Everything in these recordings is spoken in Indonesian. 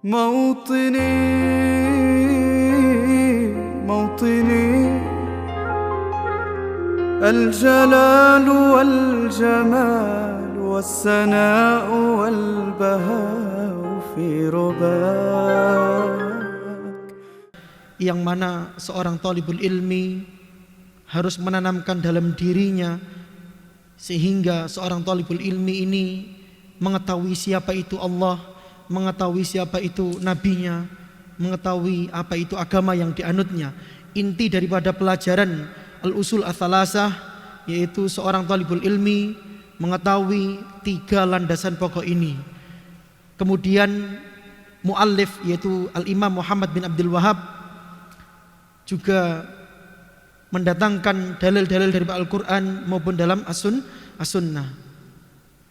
موطني موطني الجلال والجمال والسناء والبهاء في رباك. Yang mana seorang thalibul ilmi harus menanamkan dalam dirinya, sehingga seorang thalibul ilmi ini mengetahui siapa itu Allah, mengetahui siapa itu nabinya, mengetahui apa itu agama yang dianutnya. Inti daripada pelajaran al-usul ats-tsalasah yaitu seorang thalibul ilmi mengetahui 3 landasan pokok ini. Kemudian muallif yaitu al-Imam Muhammad bin Abdul Wahhab juga mendatangkan dalil-dalil dari Al-Quran maupun dalam as-sunnah.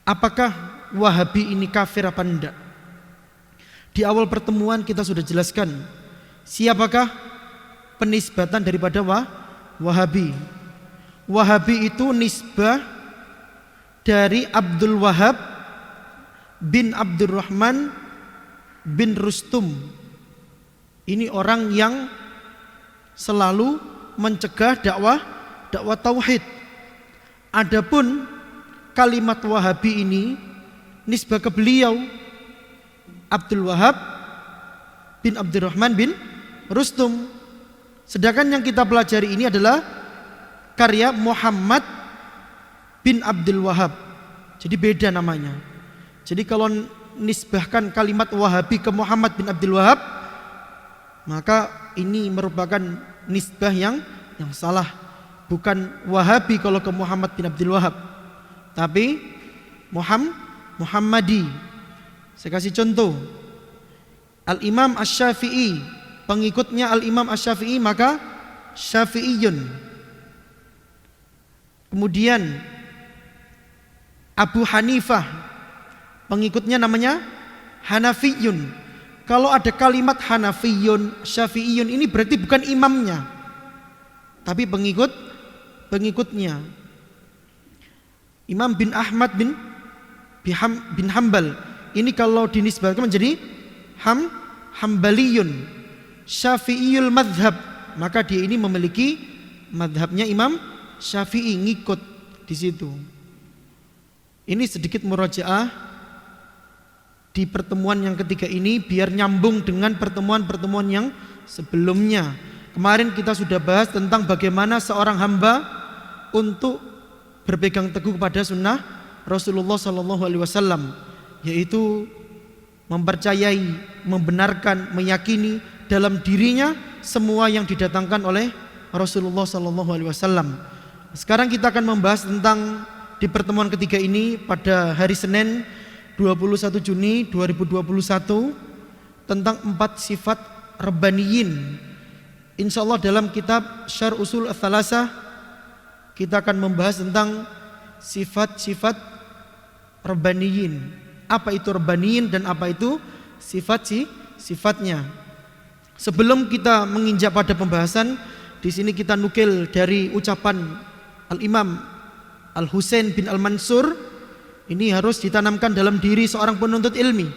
Apakah Wahabi ini kafir apa enggak? Di awal pertemuan kita sudah jelaskan siapakah penisbatan daripada Wahabi. Wahabi itu nisbah dari Abdul Wahhab bin Abdurrahman bin Rustum. Ini orang yang selalu mencegah dakwah tauhid. Adapun kalimat Wahabi ini nisbah ke beliau Abdul Wahhab bin Abdurrahman bin Rustum. Sedangkan yang kita pelajari ini adalah karya Muhammad bin Abdul Wahhab. Jadi beda namanya. Jadi kalau nisbahkan kalimat Wahabi ke Muhammad bin Abdul Wahhab, maka ini merupakan nisbah yang salah. Bukan Wahabi kalau ke Muhammad bin Abdul Wahhab, tapi Muhammadi. Saya kasih contoh. Al-Imam Asy-Syafi'i, pengikutnya Al-Imam Asy-Syafi'i maka Syafi'iyun. Kemudian Abu Hanifah, pengikutnya namanya Hanafiyun. Kalau ada kalimat Hanafiyun, Syafi'iyun, ini berarti bukan imamnya, tapi pengikutnya. Imam bin Ahmad bin Hambal, ini kalau dinisbahkan menjadi Hambaliyun, Syafi'iyul madhab, maka dia ini memiliki madhabnya Imam Syafi'i, ngikut di situ. Ini sedikit murajaah di pertemuan yang ketiga ini biar nyambung dengan pertemuan-pertemuan yang sebelumnya. Kemarin kita sudah bahas tentang bagaimana seorang hamba untuk berpegang teguh kepada sunnah Rasulullah SAW, yaitu mempercayai, membenarkan, meyakini dalam dirinya semua yang didatangkan oleh Rasulullah SAW. Sekarang kita akan membahas tentang di pertemuan ketiga ini pada hari Senin 21 Juni 2021 tentang 4 sifat Rabbaniyin. Insyaallah dalam kitab Syarh Usul Ats-Tsalasah kita akan membahas tentang sifat-sifat Rabbaniyin. Apa itu Rabbaniyin dan apa itu sifatnya. Sebelum kita menginjak pada pembahasan, di sini kita nukil dari ucapan Al-Imam Al-Husain bin Al-Mansur. Ini harus ditanamkan dalam diri seorang penuntut ilmi.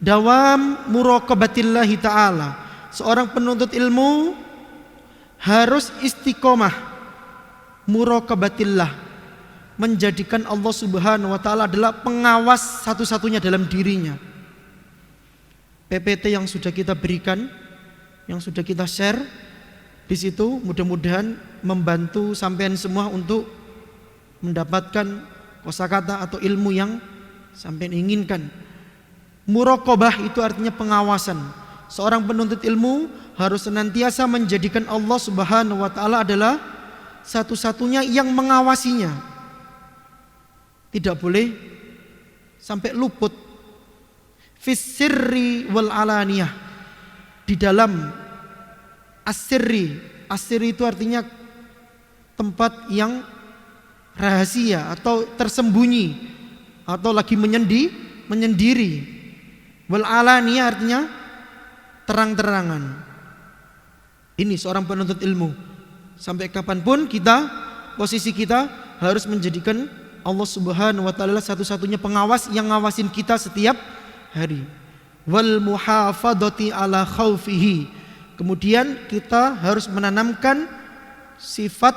Dawam muraqabatillahi ta'ala. Seorang penuntut ilmu harus istiqomah muraqabatillah, menjadikan Allah Subhanahu wa taala adalah pengawas satu-satunya dalam dirinya. PPT yang sudah kita berikan, yang sudah kita share di situ, mudah-mudahan membantu sampean semua untuk mendapatkan kosakata atau ilmu yang sampean inginkan. Muraqabah itu artinya pengawasan. Seorang penuntut ilmu harus senantiasa menjadikan Allah Subhanahu wa taala adalah satu-satunya yang mengawasinya. Tidak boleh sampai luput. Fis sirri wal alaniyah, di dalam as-sirri. As-sirri itu artinya tempat yang rahasia atau tersembunyi atau lagi menyendiri. Wal alaniyah artinya terang-terangan. Ini seorang penuntut ilmu. Sampai kapanpun posisi kita harus menjadikan Allah Subhanahu wa taala satu-satunya pengawas yang ngawasin kita setiap hari. wal muhafadati ala khaufihi. Kemudian kita harus menanamkan sifat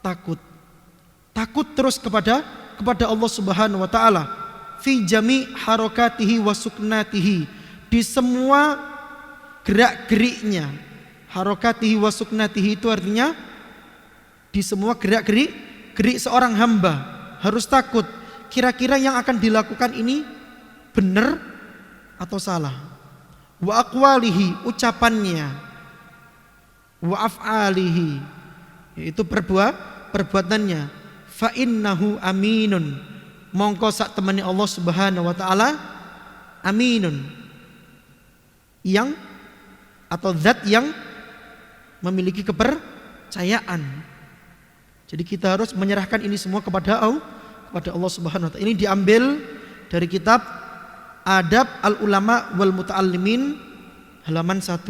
takut. Takut terus kepada Allah Subhanahu wa taala fi jami harakatihi wa suknatihi, di semua gerak-geriknya. Harakatihi wa suknatihi itu artinya di semua gerak-gerik seorang hamba harus takut. Kira-kira yang akan dilakukan ini benar atau salah. Wa aqwalihi, ucapannya. Wa af'alihi, yaitu perbuatannya. Fa innahu aminun, mongko sak temani Allah Subhanahu wa taala aminun, yang atau zat yang memiliki kepercayaan. Jadi kita harus menyerahkan ini semua kepada Allah Subhanahu wa taala. Ini diambil dari kitab Adab al-Ulama wal Muta'allimin halaman 1.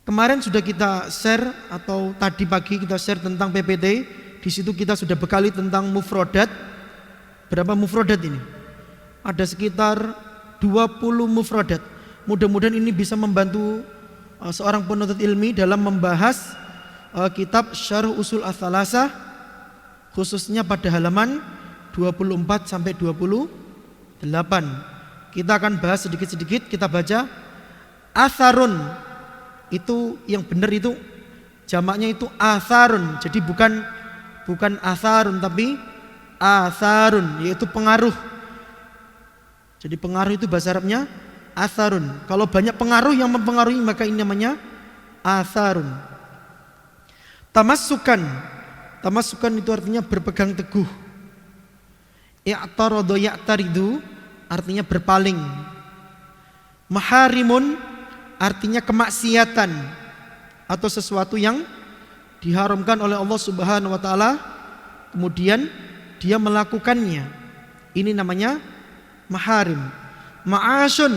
Kemarin sudah kita share, atau tadi pagi kita share tentang PPT. Di situ kita sudah bekali tentang mufrodat. Berapa mufrodat ini? Ada sekitar 20 mufrodat. Mudah-mudahan ini bisa membantu seorang penuntut ilmi dalam membahas kitab Syarh Usul Ats-Tsalatsah, khususnya pada halaman 24 sampai 28. Kita akan bahas sedikit-sedikit. Kita baca atharun. Itu yang benar itu jamaknya itu atharun. Jadi bukan atharun tapi atharun, yaitu pengaruh. Jadi pengaruh itu bahasa Arabnya atharun. Kalau banyak pengaruh yang mempengaruhi maka ini namanya atharun. Tamassukan itu artinya berpegang teguh. I'taradu ya'taridu artinya berpaling. Maharimun artinya kemaksiatan atau sesuatu yang diharamkan oleh Allah Subhanahu wa taala, kemudian dia melakukannya. Ini namanya maharim. Ma'asyun,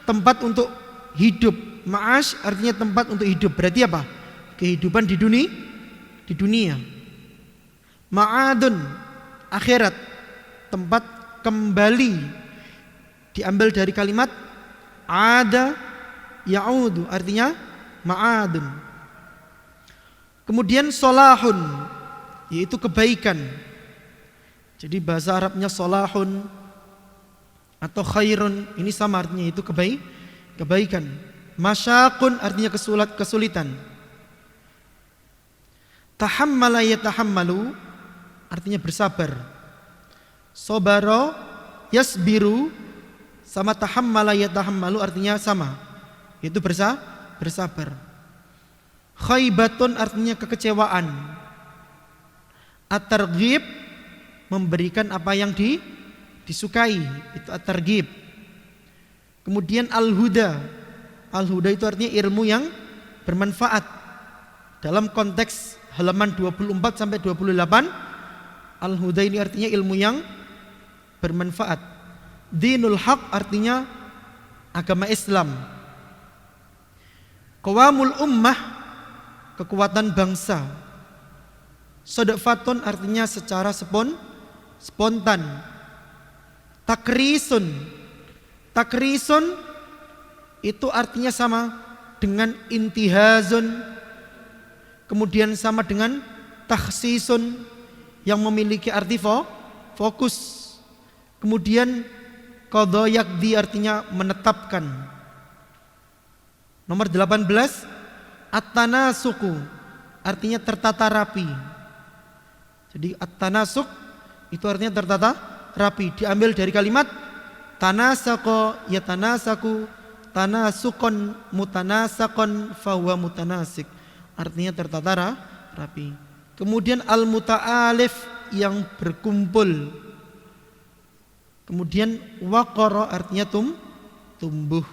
tempat untuk hidup. Ma'ash artinya tempat untuk hidup. Berarti apa? Kehidupan di dunia. Ma'adun, akhirat, tempat kembali. Diambil dari kalimat ada ya'udu, artinya ma'adun. Kemudian solahun, yaitu kebaikan. Jadi bahasa Arabnya solahun atau khairun, ini sama artinya, itu kebaikan. Masyaqun artinya kesulitan. Tahammala yatahammalu artinya bersabar. Sobaro yasbiru sama tahammala yatahammalu artinya sama, yaitu bersabar. Khaibatun artinya kekecewaan. At-targhib memberikan apa yang disukai, itu at-targhib. Kemudian al-huda. Al-huda itu artinya ilmu yang bermanfaat. Dalam konteks halaman 24 sampai 28, al-huda ini artinya ilmu yang bermanfaat. Dinul haq artinya agama Islam. Qawamul ummah, kekuatan bangsa. Sodafatun artinya secara spontan. Takrisun itu artinya sama dengan intihazun, kemudian sama dengan takhsisun yang memiliki arti fokus. Kemudian qadha yaqdi artinya menetapkan. Nomor 18, at-tanasuku artinya tertata rapi. Jadi at-tanasuk itu artinya tertata rapi. Diambil dari kalimat tanasaqa yatanasaku, tanasukon mutanasakon fahuwa mutanasik, artinya tertata rapi. Kemudian al-muta'alif yang berkumpul. Kemudian waqara artinya tumbuh.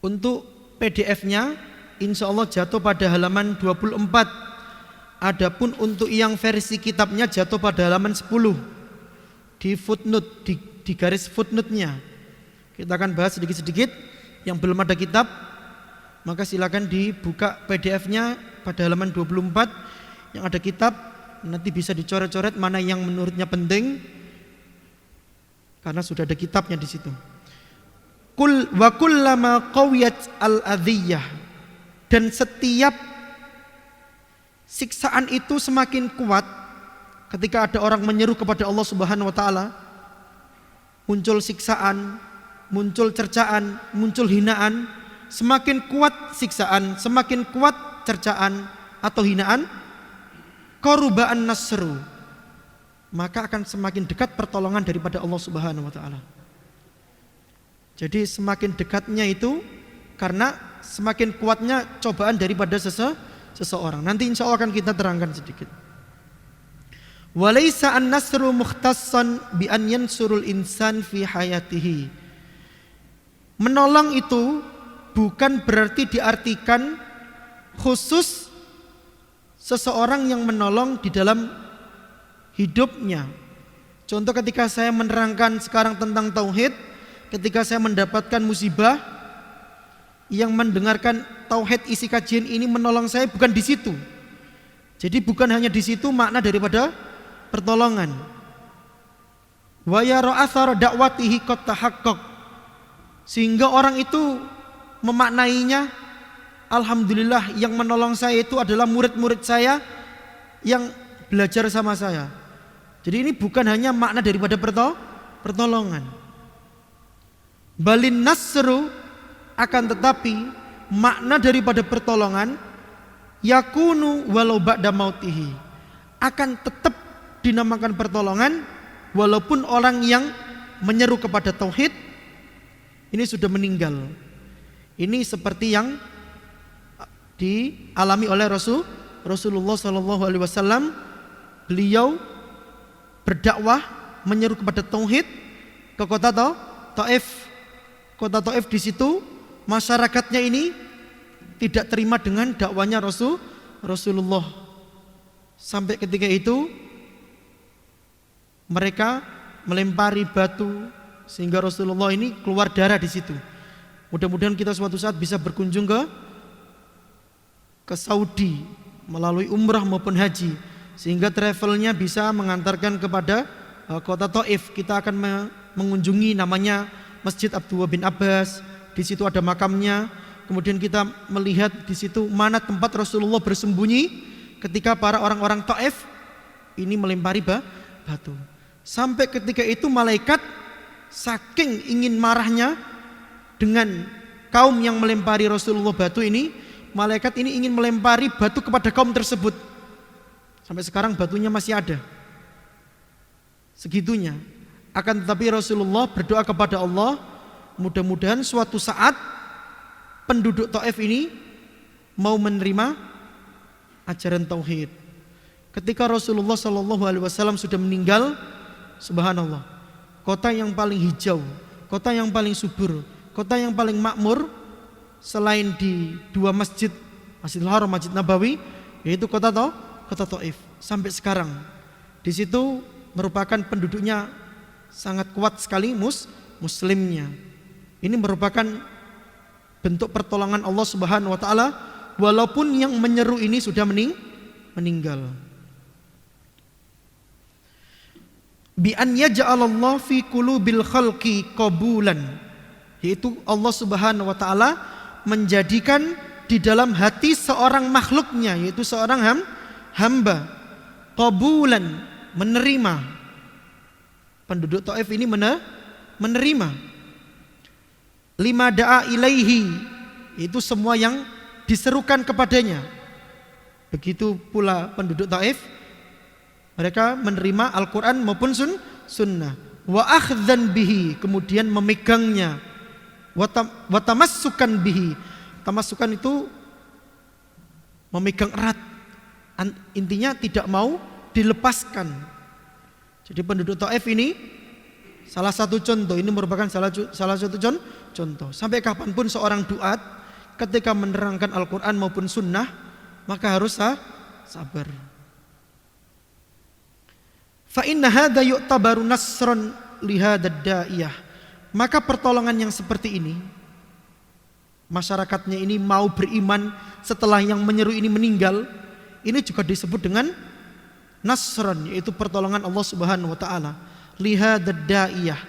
Untuk PDF-nya insya Allah jatuh pada halaman 24. Adapun untuk yang versi kitabnya jatuh pada halaman 10. Di footnote, di garis footnote-nya. Kita akan bahas sedikit-sedikit. Yang belum ada kitab, maka silakan dibuka PDF-nya pada halaman 24. Yang ada kitab nanti bisa dicoret-coret mana yang menurutnya penting karena sudah ada kitabnya di situ. Wa kullama qawiyat al-adhiyah, dan setiap siksaan itu semakin kuat ketika ada orang menyeru kepada Allah Subhanahu wa taala, muncul siksaan, muncul cercaan, muncul hinaan, semakin kuat siksaan, semakin kuat cercaan atau hinaan, qaruba'an nasru, maka akan semakin dekat pertolongan daripada Allah Subhanahu wa taala. Jadi semakin dekatnya itu karena semakin kuatnya cobaan daripada seseorang. Nanti insya Allah akan kita terangkan sedikit. Walaysa an-nasru mukhtassan bi an yansurul insan fi hayatihi. Menolong itu bukan berarti diartikan khusus seseorang yang menolong di dalam hidupnya. Contoh ketika saya menerangkan sekarang tentang tauhid, ketika saya mendapatkan musibah, yang mendengarkan tauhid isi kajian ini menolong saya bukan di situ. Jadi bukan hanya di situ makna daripada pertolongan. Wa yara athar da'watihi qad tahaqqaq, sehingga orang itu memaknainya, alhamdulillah yang menolong saya itu adalah murid-murid saya yang belajar sama saya. Jadi ini bukan hanya makna daripada pertolongan. Balin nasru, akan tetapi makna daripada pertolongan yakunu walau ba'da mautihi, akan tetap dinamakan pertolongan walaupun orang yang menyeru kepada tauhid ini sudah meninggal. Ini seperti yang dialami oleh Rasulullah SAW. Beliau berdakwah menyeru kepada tauhid ke kota Taif. Kota Taif di situ masyarakatnya ini tidak terima dengan dakwanya Rasulullah. Sampai ketika itu mereka melempari batu sehingga Rasulullah ini keluar darah di situ. Mudah-mudahan kita suatu saat bisa berkunjung ke Saudi melalui umrah maupun haji, sehingga travelnya bisa mengantarkan kepada kota Taif. Kita akan mengunjungi namanya Masjid Abdullah bin Abbas. Di situ ada makamnya. Kemudian kita melihat di situ mana tempat Rasulullah bersembunyi ketika para orang-orang Taif ini melempari batu. Sampai ketika itu malaikat saking ingin marahnya dengan kaum yang melempari Rasulullah batu ini, malaikat ini ingin melempari batu kepada kaum tersebut. Sampai sekarang batunya masih ada. Segitunya. Akan tetapi Rasulullah berdoa kepada Allah, mudah-mudahan suatu saat penduduk Taif ini mau menerima ajaran tauhid. Ketika Rasulullah SAW sudah meninggal, subhanallah, kota yang paling hijau, kota yang paling subur, kota yang paling makmur selain di dua masjid, Masjidil Haram, Masjid Nabawi, yaitu kota Taif. Sampai sekarang di situ merupakan penduduknya sangat kuat sekali muslimnya. Ini merupakan bentuk pertolongan Allah Subhanahu wa taala walaupun yang menyeru ini sudah meninggal. Bi an yaj'alallahu fi qulubil khalqi qabulan, yaitu Allah Subhanahu wa taala menjadikan di dalam hati seorang makhluknya, yaitu seorang hamba, qabulan, menerima. Penduduk Taif ini menerima. Lima da'a ilaihi, itu semua yang diserukan kepadanya. Begitu pula penduduk Taif, mereka menerima Al-Quran maupun sunnah. Wa akhdhan bihi, kemudian memegangnya. Wa tamassukan bihi, tamassukan itu memegang erat, intinya tidak mau dilepaskan. Jadi penduduk Taif ini salah satu contoh, ini merupakan salah satu contoh. Sampai kapanpun seorang duat ketika menerangkan Al-Quran maupun sunnah, maka harus sabar. Fa inna hadza yu'tabaru nasran li hadzal da'iyah. Maka pertolongan yang seperti ini, masyarakatnya ini mau beriman setelah yang menyeru ini meninggal, ini juga disebut dengan nasran, yaitu pertolongan Allah Subhanahu wa taala, lihadzal da'iyah,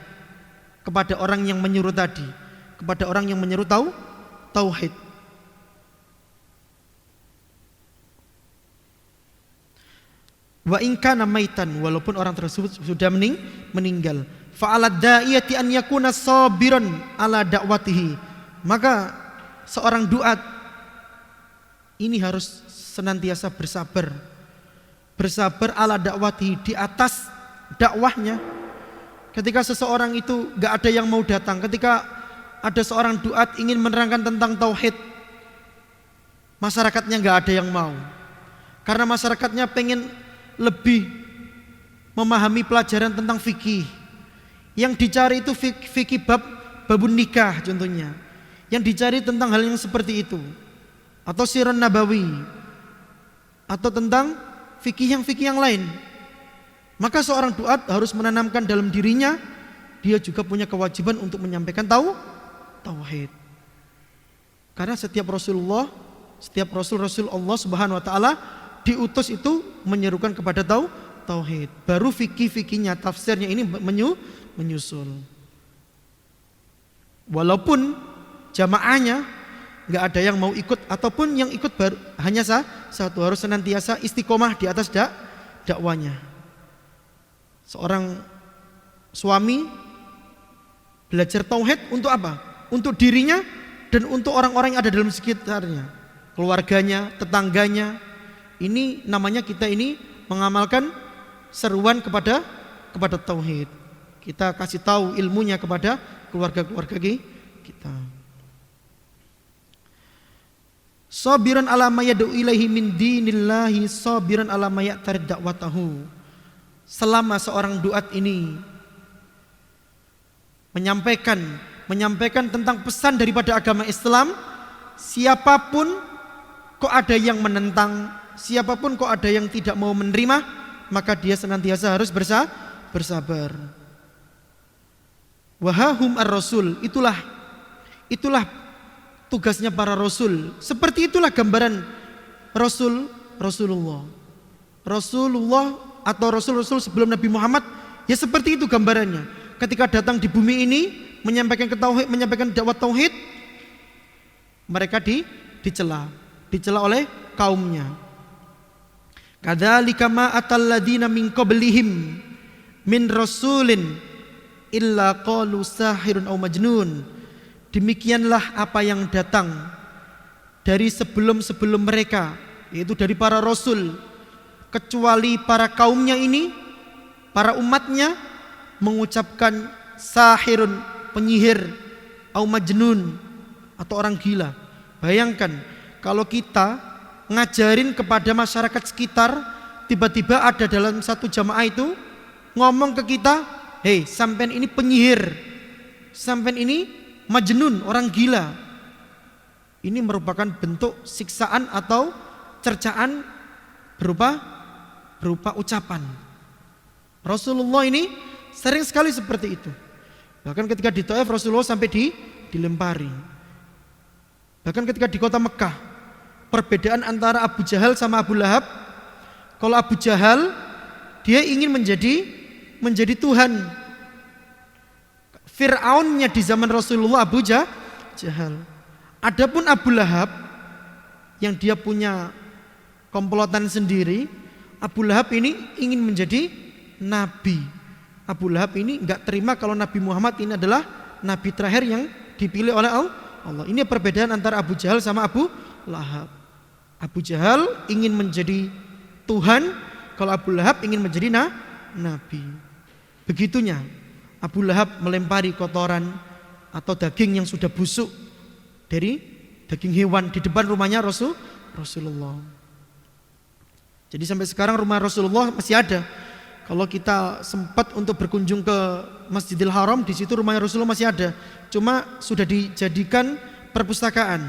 kepada orang yang menyuruh tadi, kepada orang yang menyuruh tauhid. Wa in kana maitan, walaupun orang tersebut sudah meninggal. Fa'alad da'iyati an yakuna sabiran ala da'watihi, maka seorang duat ini harus senantiasa bersabar ala dakwati, di atas dakwahnya. Ketika seseorang itu gak ada yang mau datang, ketika ada seorang duat ingin menerangkan tentang tauhid, masyarakatnya gak ada yang mau, karena masyarakatnya pengen lebih memahami pelajaran tentang fikih. Yang dicari itu fikih babun nikah contohnya, yang dicari tentang hal yang seperti itu, atau sirun nabawi, atau tentang fikih yang lain. Maka seorang duat harus menanamkan dalam dirinya, dia juga punya kewajiban untuk menyampaikan tauhid. Karena setiap rasul Allah Subhanahu wa taala diutus itu menyerukan kepada tauhid. Baru fikih-fikihnya, tafsirnya ini menyusul. Walaupun jamaahnya nggak ada yang mau ikut, ataupun yang ikut hanya satu, harus senantiasa istiqomah di atas dakwanya. Seorang suami belajar tauhid untuk apa? Untuk dirinya dan untuk orang-orang yang ada dalam sekitarnya, keluarganya, tetangganya. Ini namanya kita ini mengamalkan seruan kepada tauhid. Kita kasih tahu ilmunya kepada keluarga-keluarga kita. Sabiran ala ma yad'u ilaihi min dinillahi, sabiran ala ma ya'tarid da'watahu. Selama seorang duat ini menyampaikan tentang pesan daripada agama Islam, siapapun kok ada yang menentang, siapapun kok ada yang tidak mau menerima, maka dia senantiasa harus bersabar. Wahahum ar-rasul, itulah tugasnya para rasul. Seperti itulah gambaran Rasulullah atau rasul-rasul sebelum Nabi Muhammad, ya seperti itu gambarannya. Ketika datang di bumi ini menyampaikan dakwah tauhid, mereka dicela oleh kaumnya. Kadzalika ma atal ladina min qablihim min rasulin illa qalu sahirun aw majnun. Demikianlah apa yang datang dari sebelum mereka, yaitu dari para rasul, kecuali para kaumnya ini, para umatnya mengucapkan sahirun, penyihir, au majnun, atau orang gila. Bayangkan kalau kita ngajarin kepada masyarakat sekitar, tiba-tiba ada dalam satu jamaah itu ngomong ke kita, hei sampean ini penyihir, sampean ini majnun, orang gila. Ini merupakan bentuk siksaan atau cercaan berupa ucapan. Rasulullah ini sering sekali seperti itu. Bahkan ketika di Taif Rasulullah sampai dilempari. Bahkan ketika di kota Mekah, perbedaan antara Abu Jahal sama Abu Lahab. Kalau Abu Jahal dia ingin menjadi Tuhan. Fir'aunnya di zaman Rasulullah Abu Jahal. Adapun Abu Lahab yang dia punya komplotan sendiri, Abu Lahab ini ingin menjadi nabi. Abu Lahab ini enggak terima kalau Nabi Muhammad ini adalah nabi terakhir yang dipilih oleh Allah. Ini perbedaan antara Abu Jahal sama Abu Lahab. Abu Jahal ingin menjadi Tuhan, kalau Abu Lahab ingin menjadi nabi. Begitunya Abu Lahab melempari kotoran atau daging yang sudah busuk dari daging hewan di depan rumahnya Rasulullah. Jadi sampai sekarang rumah Rasulullah masih ada. Kalau kita sempat untuk berkunjung ke Masjidil Haram, di situ rumahnya Rasulullah masih ada. Cuma sudah dijadikan perpustakaan,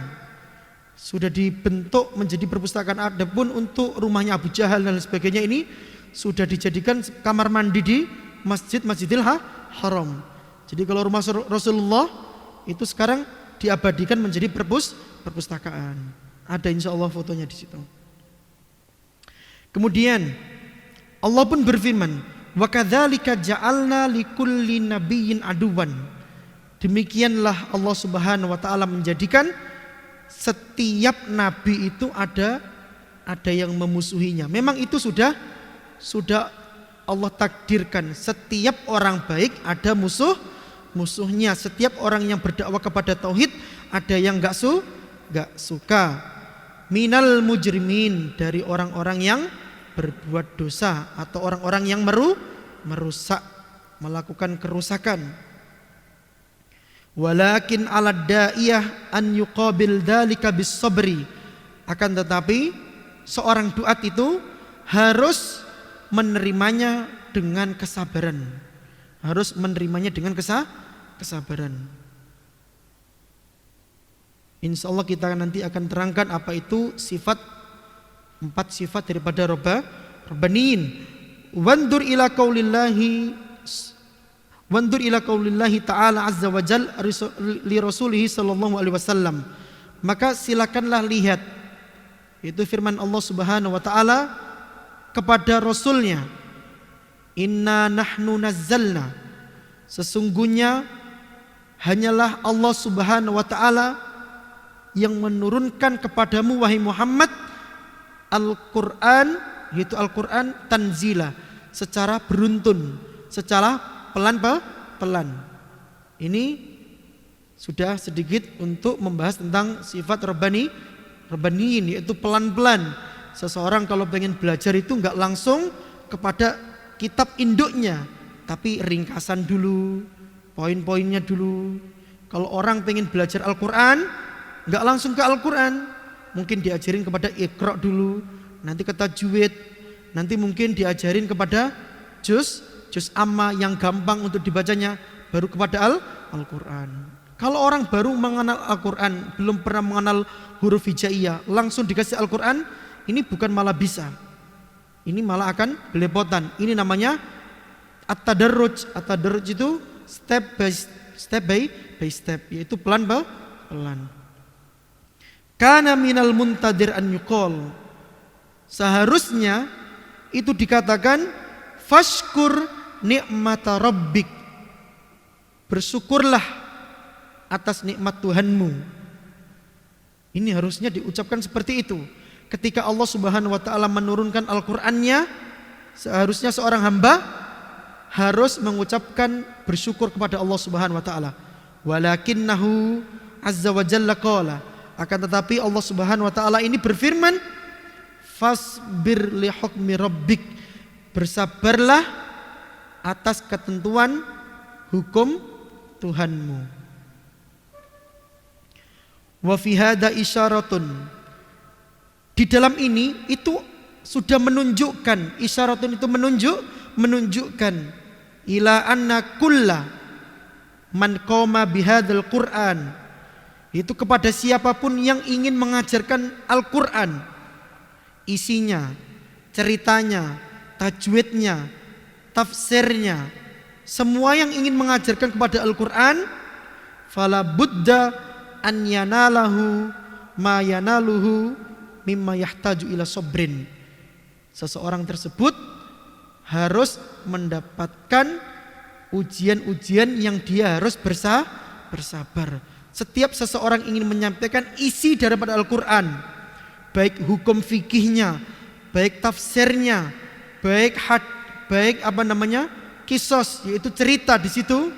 sudah dibentuk menjadi perpustakaan. Adapun untuk rumahnya Abu Jahal dan sebagainya ini sudah dijadikan kamar mandi di Masjidil Haram. Jadi kalau rumah Rasulullah itu sekarang diabadikan menjadi perpustakaan. Ada insya Allah fotonya di situ. Kemudian Allah pun berfirman, wa kadzalika ja'alna likulli nabiyyin aduwan. Demikianlah Allah Subhanahu wa taala menjadikan setiap nabi itu ada yang memusuhinya. Memang itu sudah Allah takdirkan. Setiap orang baik ada musuhnya. Setiap orang yang berdakwah kepada tauhid ada yang enggak suka. Minal mujrimin, dari orang-orang yang berbuat dosa atau orang-orang yang merusak, melakukan kerusakan. Walakin 'ala da'iyah an yuqabil dzalika bis sabri. Akan tetapi seorang duat itu harus menerimanya dengan kesabaran. Harus menerimanya dengan kesabaran. Insya Allah kita nanti akan terangkan apa itu 4 sifat daripada Rabbaniyin. Wandur ila qaulillahi ta'ala azza wa jal li rasulihi sallallahu alaihi wasallam. Maka silakanlah lihat, itu firman Allah Subhanahu wa taala kepada Rasulnya, inna nahnu nazzalna, sesungguhnya hanyalah Allah Subhanahu wa taala yang menurunkan kepadamu wahai Muhammad Al-Quran, yaitu Al-Quran tanzila, secara beruntun, secara pelan-pelan. Ini sudah sedikit untuk membahas tentang sifat Rabbaniyin, yaitu pelan-pelan. Seseorang kalau pengen belajar itu enggak langsung kepada kitab induknya, tapi ringkasan dulu, poin-poinnya dulu. Kalau orang pengen belajar Al-Quran, enggak langsung ke Al-Quran, mungkin diajarin kepada Iqra dulu, nanti ke tajwid, nanti mungkin diajarin kepada juz amma yang gampang untuk dibacanya, baru kepada Al-Quran. Kalau orang baru mengenal Al-Quran, belum pernah mengenal huruf hijaiyah, langsung dikasih Al-Quran, ini bukan malah bisa, ini malah akan belepotan. Ini namanya at-tadarruj. At-tadarruj itu step by step, yaitu pelan. Kana minal muntadir an yuqol, seharusnya itu dikatakan fashkur nikmata rabbik, bersyukurlah atas nikmat Tuhanmu. Ini harusnya diucapkan seperti itu. Ketika Allah Subhanahu wa taala menurunkan Al-Qur'annya, seharusnya seorang hamba harus mengucapkan bersyukur kepada Allah Subhanahu wa taala. Walakinnahu azza wa jalla qala, akan tetapi Allah Subhanahu wa taala ini berfirman, fasbir li hukmi rabbik, bersabarlah atas ketentuan hukum Tuhanmu. Wa fi hadza isyaratun, di dalam ini itu sudah menunjukkan, isyaratun itu menunjukkan ila anna kulla man qama bihadzal Qur'an, itu kepada siapapun yang ingin mengajarkan Al-Quran, isinya, ceritanya, tajwidnya, tafsirnya, semua yang ingin mengajarkan kepada Al-Quran, fala budda an yanalahu ma yanaluhu mimma yahtaju ila sabrin. Seseorang tersebut harus mendapatkan ujian-ujian yang dia harus bersabar. Setiap seseorang ingin menyampaikan isi daripada Al-Quran, baik hukum fikihnya, baik tafsirnya, baik kisos, yaitu cerita di situ,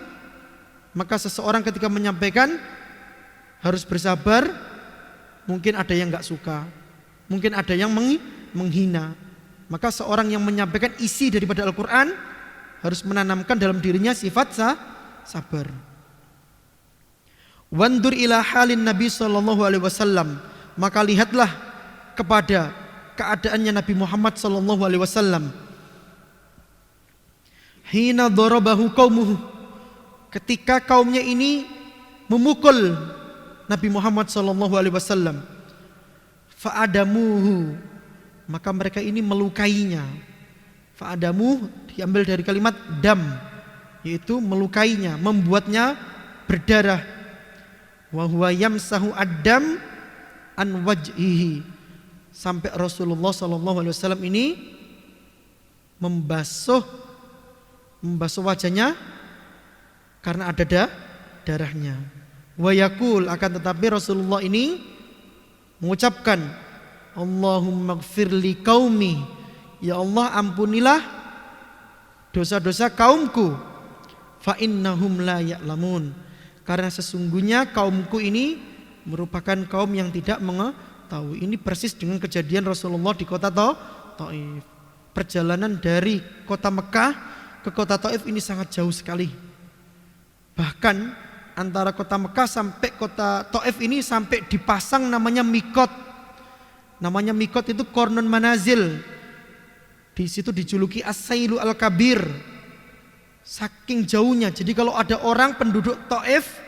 maka seseorang ketika menyampaikan harus bersabar. Mungkin ada yang enggak suka, mungkin ada yang menghina. Maka seorang yang menyampaikan isi daripada Al-Quran harus menanamkan dalam dirinya sifat sabar. Wandur ila halin Nabi sallallahu alaihi wasallam, maka lihatlah kepada keadaannya Nabi Muhammad sallallahu alaihi wasallam. Hina darabahu qaumuhu, ketika kaumnya ini memukul Nabi Muhammad sallallahu alaihi wasallam. Fa'adamuhu, maka mereka ini melukainya. Fa'adamuh diambil dari kalimat dam, yaitu melukainya, membuatnya berdarah. Wa huwa yamsahu ad-dam an wajhihi, sampai Rasulullah sallallahu alaihi wasallam ini membasuh wajahnya karena ada darahnya. Wa yaqul, akan tetapi Rasulullah ini mengucapkan, Allahumma gfirli qaumi, ya Allah ampunilah dosa-dosa kaumku, fa innahum la ya'lamun, karena sesungguhnya kaumku ini merupakan kaum yang tidak mengetahui. Ini persis dengan kejadian Rasulullah di kota Taif. Perjalanan dari kota Mekah ke kota Taif ini sangat jauh sekali. Bahkan antara kota Mekah sampai kota Taif ini sampai dipasang namanya mikot. Namanya mikot itu Qarnun Manazil. Di situ dijuluki As-Sailu Al-Kabir. Saking jauhnya. Jadi kalau ada orang penduduk Taif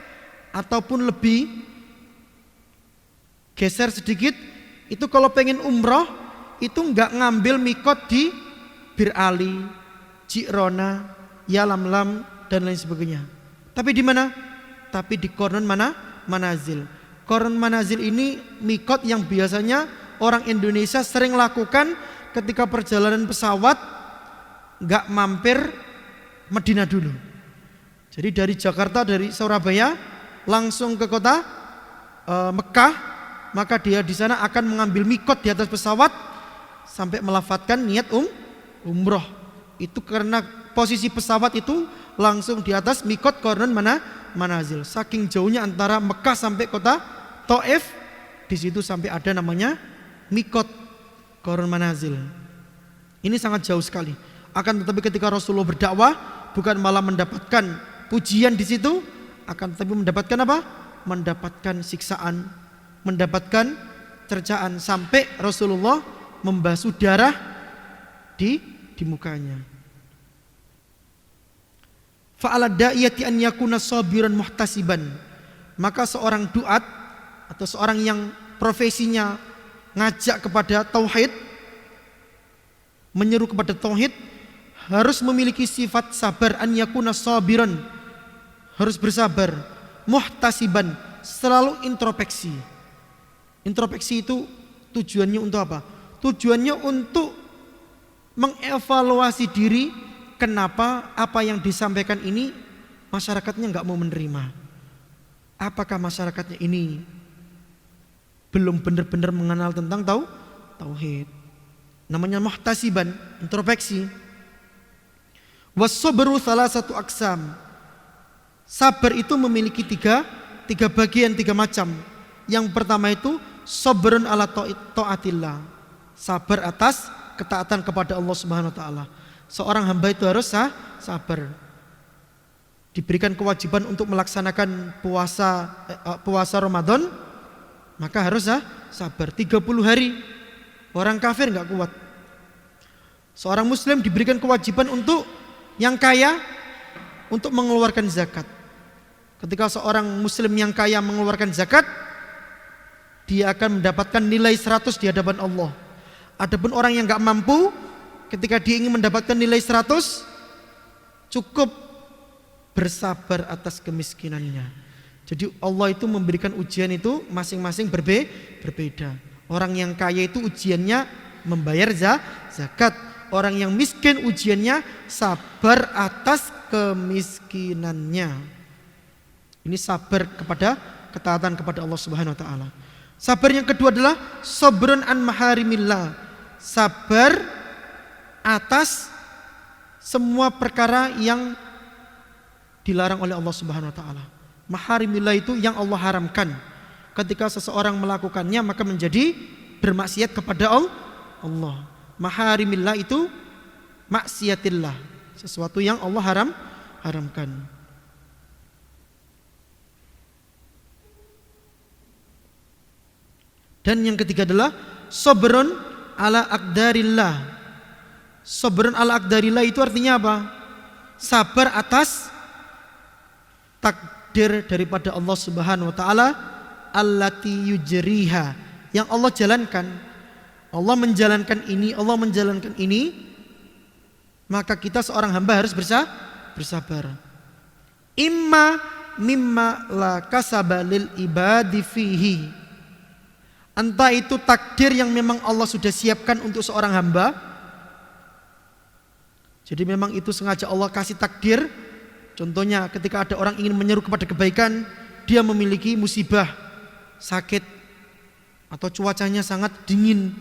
ataupun lebih geser sedikit, itu kalau pengen umroh itu nggak ngambil mikot di Bir Ali, Ji'rona, Yalamlam dan lain sebagainya. Tapi di mana? Tapi di Qarnun Manazil. Qarnun Manazil ini mikot yang biasanya orang Indonesia sering lakukan ketika perjalanan pesawat, nggak mampir Madinah dulu. Jadi dari Jakarta, dari Surabaya langsung ke kota Mekah, maka dia di sana akan mengambil mikot di atas pesawat sampai melafadzkan niat umroh. Itu karena posisi pesawat itu langsung di atas mikot Qarnun Manazil. Saking jauhnya antara Mekah sampai kota Taif, di situ sampai ada namanya mikot Qarnun Manazil. Ini sangat jauh sekali. Akan tetapi ketika Rasulullah berdakwah, bukan malah mendapatkan pujian di situ, akan tetapi mendapatkan apa? Mendapatkan siksaan, mendapatkan cercaan, sampai Rasulullah membasuh darah di mukanya. Fa'ala da'iyati an yakuna sabiran muhtasiban. Maka seorang duat atau seorang yang profesinya ngajak kepada tauhid, menyeru kepada tauhid, harus memiliki sifat sabar, an yakuna sabiran, harus bersabar, muhtasiban, selalu introspeksi. Introspeksi itu tujuannya untuk apa? Tujuannya untuk mengevaluasi diri, kenapa apa yang disampaikan ini masyarakatnya nggak mau menerima. Apakah masyarakatnya ini belum benar-benar mengenal tentang tauhid. Namanya muhtasiban, introspeksi. Was-sabru salasatu aqsam. Sabar itu memiliki tiga bagian, tiga macam. Yang pertama itu sabrun ala taatillah. Sabar atas ketaatan kepada Allah Subhanahu wa taala. Seorang hamba itu harus sabar. Diberikan kewajiban untuk melaksanakan puasa Ramadan, maka harus sabar 30 hari. Orang kafir enggak kuat. Seorang muslim diberikan kewajiban untuk yang kaya untuk mengeluarkan zakat. Ketika seorang muslim yang kaya mengeluarkan zakat, dia akan mendapatkan nilai 100 di hadapan Allah. Adapun orang yang enggak mampu, ketika dia ingin mendapatkan nilai 100, cukup bersabar atas kemiskinannya. Jadi Allah itu memberikan ujian itu masing-masing berbeda. Orang yang kaya itu ujiannya membayar zakat. Orang yang miskin ujiannya sabar atas kemiskinannya. Ini sabar kepada ketaatan kepada Allah Subhanahu wa taala. Sabar yang kedua adalah sabrun an maharimillah. Sabar atas semua perkara yang dilarang oleh Allah Subhanahu wa taala. Maharimillah itu yang Allah haramkan. Ketika seseorang melakukannya maka menjadi bermaksiat kepada Allah. Maharimillah itu maksiatillah, sesuatu yang Allah haramkan. Dan yang ketiga adalah sabrun ala aqdarillah. Sabrun ala aqdarillah itu artinya apa? Sabar atas takdir daripada Allah Subhanahu wa taala, allati yujriha, yang Allah jalankan. Allah menjalankan ini, maka kita seorang hamba harus bersabar. Imma mimma la kasaba lil ibadi fihi. Entah itu takdir yang memang Allah sudah siapkan untuk seorang hamba, Jadi memang itu sengaja Allah kasih takdir. Contohnya ketika ada orang ingin menyeru kepada kebaikan, dia memiliki musibah, sakit, atau cuacanya sangat dingin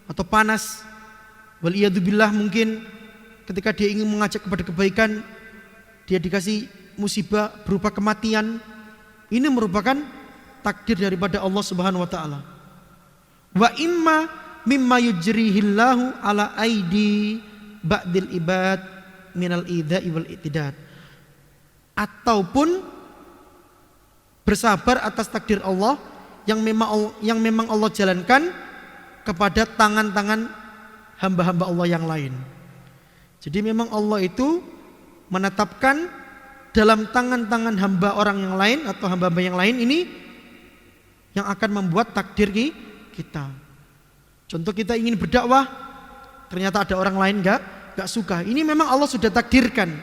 atau panas. Waliyadzubillah, mungkin ketika dia ingin mengajak kepada kebaikan, dia dikasih musibah berupa kematian. Ini merupakan takdir daripada Allah Subhanahu wa taala. Wa imma mimma yujrihillahu ala aidi ba'dil ibad minal idha'i wal i'tidad. Ataupun bersabar atas takdir Allah yang memang Allah jalankan kepada tangan-tangan hamba-hamba Allah yang lain. Jadi memang Allah itu menetapkan dalam tangan-tangan hamba orang yang lain atau hamba-hamba yang lain ini yang akan membuat takdir kita. Contoh, kita ingin berdakwah, ternyata ada orang lain gak suka. Ini memang Allah sudah takdirkan.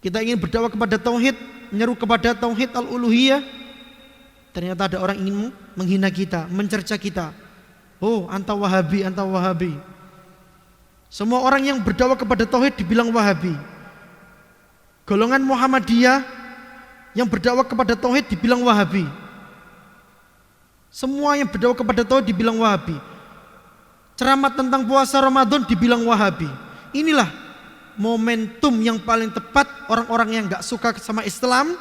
Kita ingin berdakwah kepada tauhid, menyeru kepada tauhid al-uluhiyah, ternyata ada orang ingin menghina kita, mencerca kita. Oh, anta Wahabi, anta Wahabi. Semua orang yang berdakwah kepada tauhid dibilang Wahabi. Golongan Muhammadiyah yang berdakwah kepada tauhid dibilang Wahabi. Semua yang berdakwah kepada tauhid dibilang Wahabi. Ceramah tentang puasa Ramadan dibilang Wahabi. Inilah momentum yang paling tepat orang-orang yang gak suka sama Islam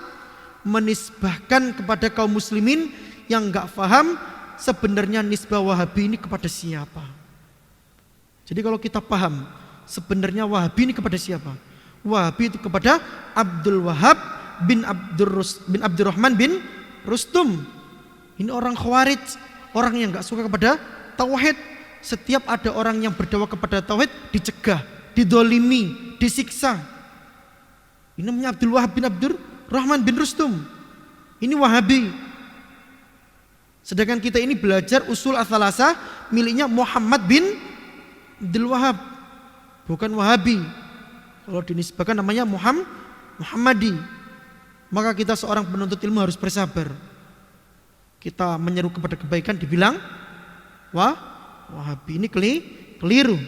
menisbahkan kepada kaum muslimin yang gak paham sebenarnya nisbah Wahabi ini kepada siapa. Jadi kalau kita paham sebenarnya Wahabi ini kepada siapa, Wahabi itu kepada Abdul Wahab bin Abdurrahman bin Rustum. Ini orang Khawarij, orang yang gak suka kepada tauhid. Setiap ada orang yang berdakwah kepada tauhid dicegah, didolimi, disiksa. Ini namanya Abdul Wahab bin Abdurrahman bin Rustum. Ini Wahabi. Sedangkan kita ini belajar usul ats-tsalatsah miliknya Muhammad bin Abdul Wahab, bukan Wahabi. Kalau dinisbahkan namanya Muhammadi. Maka kita seorang penuntut ilmu harus bersabar. Kita menyeru kepada kebaikan dibilang Wahabi. Ini keliru.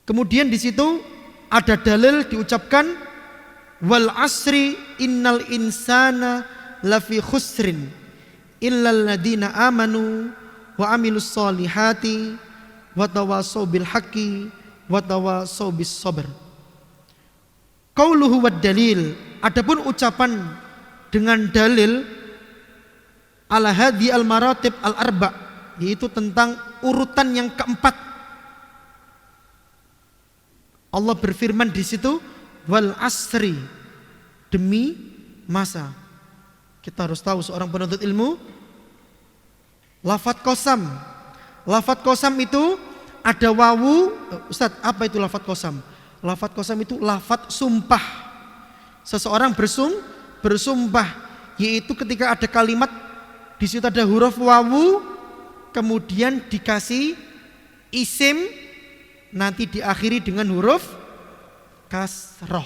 Kemudian di situ ada dalil diucapkan wal asri innal insana lafi khusrin illal ladina amanu wa amilus solihati wa tawassaw bil haqqi wa tawassaw bis sabr. Qauluhu wad dalil, adapun ucapan dengan dalil ala hadhi al maratib al arba, yaitu tentang urutan yang keempat. Allah berfirman di situ wal asri, demi masa. Kita harus tahu seorang penuntut ilmu, lafadz qasam. Lafadz qasam itu ada wawu. Ustaz, apa itu lafadz qasam? Lafadz qasam itu lafadz sumpah. Seseorang bersumpah, yaitu ketika ada kalimat di situ ada huruf wawu, kemudian dikasih isim, nanti diakhiri dengan huruf kasroh.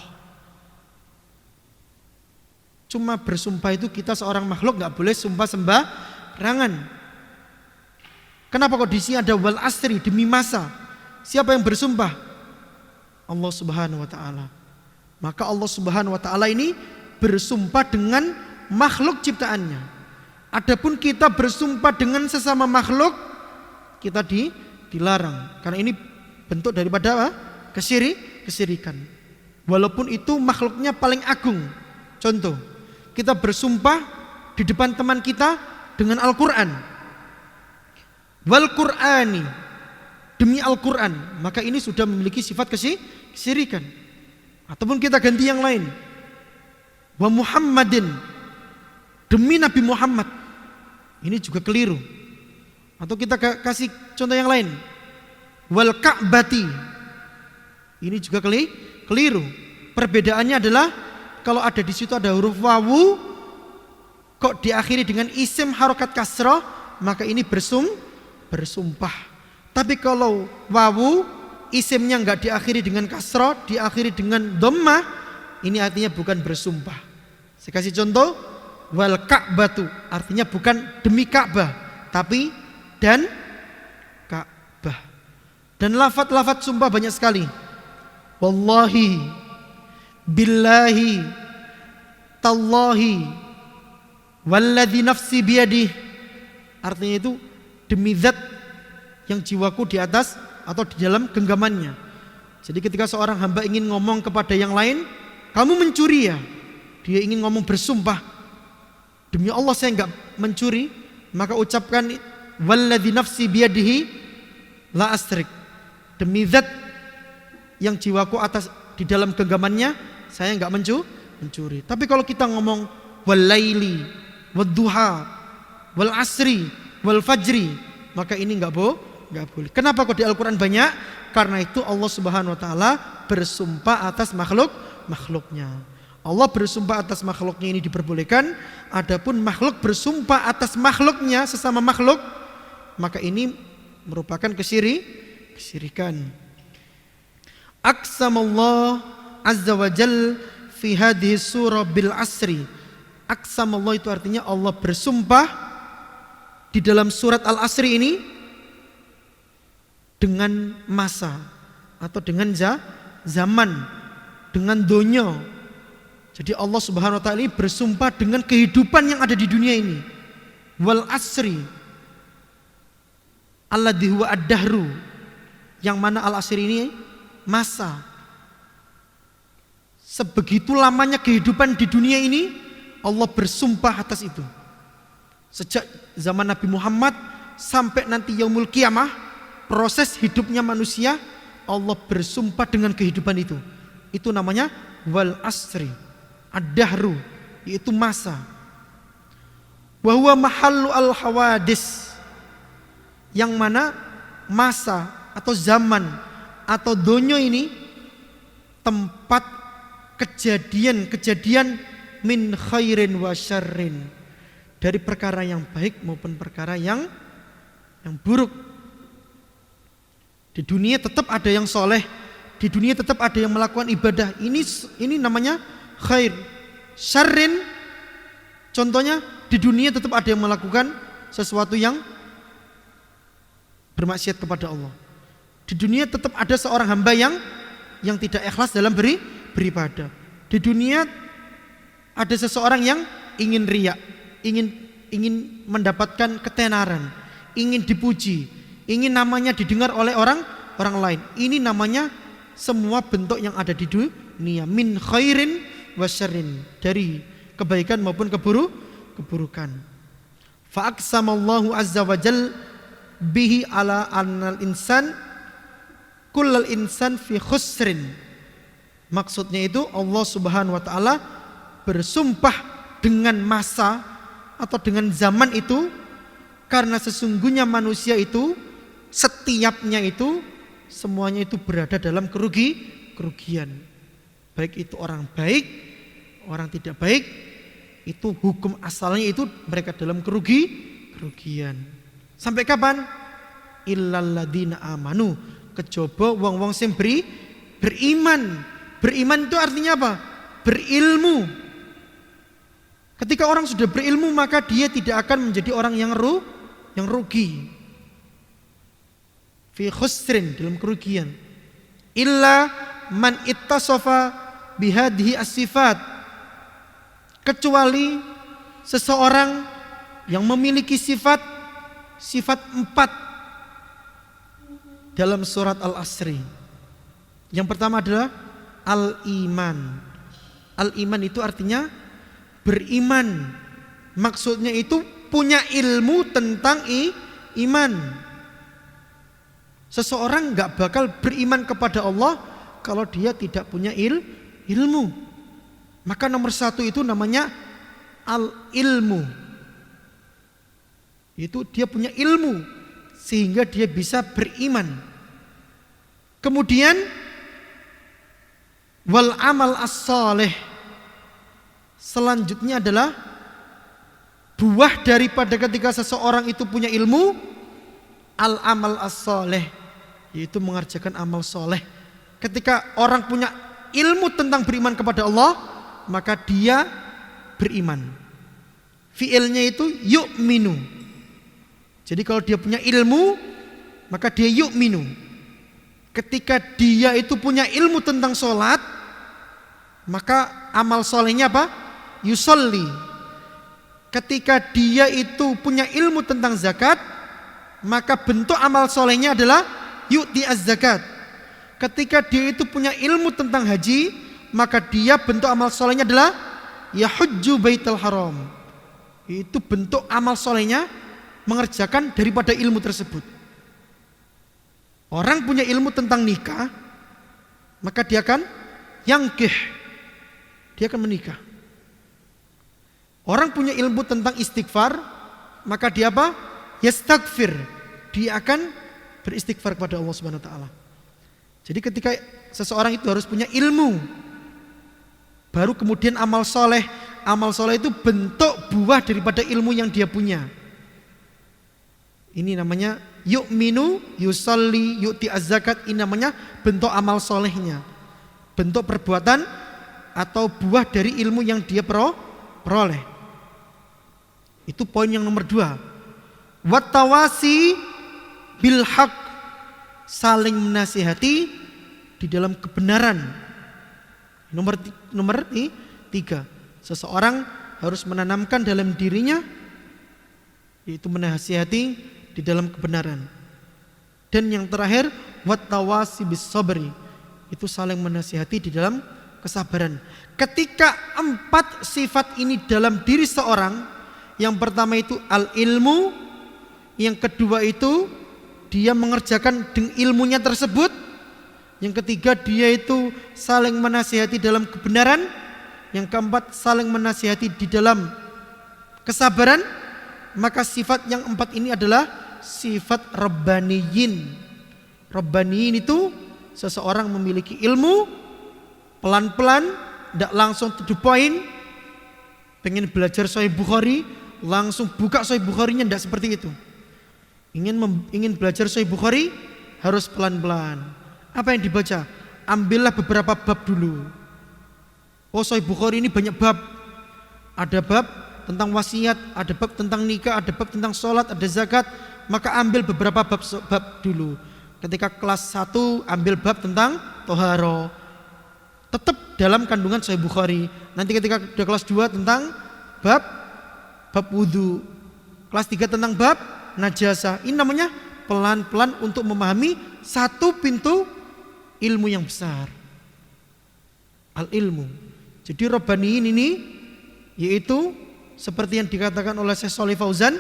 Cuma bersumpah itu kita seorang makhluk gak boleh sumpah sembarangan. Kenapa kok di sini ada wal asri, demi masa? Siapa yang bersumpah? Allah Subhanahu wa taala. Maka Allah Subhanahu wa taala ini bersumpah dengan makhluk ciptaannya. Adapun kita bersumpah dengan sesama makhluk, kita dilarang. Karena ini bentuk daripada kesirikan. Walaupun itu makhluknya paling agung. Contoh, kita bersumpah di depan teman kita dengan Al-Quran. Wal Qur'ani, demi Al-Quran, maka ini sudah memiliki sifat kesirikan. Ataupun kita ganti yang lain. Wa Muhammadin, demi Nabi Muhammad, ini juga keliru. Atau kita kasih contoh yang lain. Wal Ka'bati, ini juga keliru. Perbedaannya adalah kalau ada di situ ada huruf wawu, kok diakhiri dengan isim harokat kasroh, maka ini bersumpah. Tapi kalau wawu isimnya enggak diakhiri dengan kasroh, diakhiri dengan dhammah, ini artinya bukan bersumpah. Saya kasih contoh, wal Ka'batu, artinya bukan demi Ka'bah, tapi dan Ka'bah. Dan lafaz-lafaz sumpah banyak sekali. Wallahi, billahi, tallahi, walladzi nafsi biyadih. Artinya itu demi zat yang jiwaku di atas atau di dalam genggamannya. Jadi ketika seorang hamba ingin ngomong kepada yang lain, kamu mencuri ya? Dia ingin ngomong bersumpah, demi Allah saya enggak mencuri, maka ucapkan walladzi nafsi biyadihi la asrik. Demi zat yang jiwaku atas di dalam genggamannya, saya enggak mencuri. Tapi kalau kita ngomong walaili, wadduha, wal asri, wal fajri, maka ini enggak boleh. Kenapa kok di Al-Quran banyak? Karena itu Allah Subhanahu wa taala bersumpah atas makhluknya. Allah bersumpah atas makhluknya ini diperbolehkan. Adapun makhluk bersumpah atas makhluknya, sesama makhluk, maka ini merupakan kesyirikan. Aqsamallah azza wa jal fi hadhihi surah bil asri. Aqsamallah itu artinya Allah bersumpah di dalam surat Al-Asri ini dengan masa atau dengan zaman, dengan donya. Jadi Allah Subhanahu wa taala bersumpah dengan kehidupan yang ada di dunia ini. Wal asri alladzi huwa ad-dahru, yang mana al-asri ini masa. Sebegitu lamanya kehidupan di dunia ini, Allah bersumpah atas itu. Sejak zaman Nabi Muhammad sampai nanti yaumul qiyamah, proses hidupnya manusia, Allah bersumpah dengan kehidupan itu. Itu namanya wal asri, ad-dahru, yaitu masa. Wa huwa mahallu al-hawadis, yang mana masa atau zaman atau donya ini tempat kejadian-kejadian min khairin wa syarrin, dari perkara yang baik maupun perkara yang buruk. Di dunia tetap ada yang soleh, di dunia tetap ada yang melakukan ibadah. Ini namanya khair. Syarrin, contohnya di dunia tetap ada yang melakukan sesuatu yang bermaksiat kepada Allah. Di dunia tetap ada seorang hamba yang tidak ikhlas dalam beribadah. Di dunia ada seseorang yang ingin riya, ingin mendapatkan ketenaran, ingin dipuji, ingin namanya didengar oleh orang lain. Ini namanya semua bentuk yang ada di dunia, min khairin wa syarrin, dari kebaikan maupun keburukan. Fa aqsamallahu azza wa jal bihi ala annal insan kullal insan fi khusrin. Maksudnya itu Allah Subhanahu wa taala bersumpah dengan masa atau dengan zaman itu, karena sesungguhnya manusia itu setiapnya itu semuanya itu berada dalam kerugian. Baik itu orang baik, orang tidak baik, itu hukum asalnya itu mereka dalam kerugian. Sampai kapan? Illal ladzina amanu, kejaba wong-wong sing beriman. Beriman itu artinya apa? Berilmu. Ketika orang sudah berilmu, maka dia tidak akan menjadi orang yang rugi. Fi khusrin, dalam kerugian. Illa man ittasafa bihadhihi as-sifat, kecuali seseorang yang memiliki sifat 4 dalam surat Al-Asri. Yang pertama adalah al-iman. Al-iman itu artinya beriman. Maksudnya itu punya ilmu tentang iman. Seseorang gak bakal beriman kepada Allah kalau dia tidak punya ilmu. Maka nomor 1 itu namanya al-ilmu. Itu dia punya ilmu sehingga dia bisa beriman. Kemudian wal amal as-salih, selanjutnya adalah buah daripada ketika seseorang itu punya ilmu, al amal as-salih, yaitu mengerjakan amal soleh. Ketika orang punya ilmu tentang beriman kepada Allah, maka dia beriman. Fiilnya itu yu'minu. Jadi kalau dia punya ilmu, maka dia yu'minu. Ketika dia itu punya ilmu tentang sholat, maka amal solehnya apa? Yusolli. Ketika dia itu punya ilmu tentang zakat, maka bentuk amal solehnya adalah yu'ti az-zakat. Ketika dia itu punya ilmu tentang haji, maka dia bentuk amal solehnya adalah yahujju baitul haram. Itu bentuk amal solehnya mengerjakan daripada ilmu tersebut. Orang punya ilmu tentang nikah, maka dia akan yangkih, dia akan menikah. Orang punya ilmu tentang istighfar, maka dia apa? Yastaghfir, dia akan beristighfar kepada Allah Subhanahu wa taala. Jadi ketika seseorang itu harus punya ilmu, baru kemudian amal soleh. Amal soleh itu bentuk buah daripada ilmu yang dia punya. Ini namanya yu'minu, yusalli, yu'ti az-zakat. Ini namanya bentuk amal solehnya, bentuk perbuatan atau buah dari ilmu yang dia peroleh. Itu poin yang nomor 2. Wattawasi bil haq, saling menasihati di dalam kebenaran. Nomor 3, seseorang harus menanamkan dalam dirinya yaitu menasihati di dalam kebenaran. Dan yang terakhir, wattawasi bis sabri, itu saling menasihati di dalam kesabaran. Ketika 4 sifat ini dalam diri seorang, yang pertama itu al-ilmu, yang kedua itu dia mengerjakan dengan ilmunya tersebut, yang ketiga dia itu saling menasihati dalam kebenaran, yang keempat saling menasihati di dalam kesabaran, maka sifat yang 4 ini adalah sifat rabbaniyin. Rabbaniyin itu seseorang memiliki ilmu, pelan-pelan, tidak langsung to the point. Pengen belajar Sahih Bukhari, langsung buka Sahih Bukharinya, tidak seperti itu. Ingin belajar Sahih Bukhari, harus pelan-pelan. Apa yang dibaca? Ambillah beberapa bab dulu. Oh, Sahih Bukhari ini banyak bab. Ada bab tentang wasiat, ada bab tentang nikah, ada bab tentang sholat, ada zakat. Maka ambil beberapa bab dulu. Ketika kelas 1 ambil bab tentang toharo, tetap dalam kandungan Sahih Bukhari. Nanti ketika udah kelas 2 tentang bab wudu, kelas 3 tentang bab najasah. Ini namanya pelan-pelan untuk memahami satu pintu ilmu yang besar, al-ilmu. Jadi Rabbaniyin ini yaitu seperti yang dikatakan oleh Syekh Shalih Fauzan,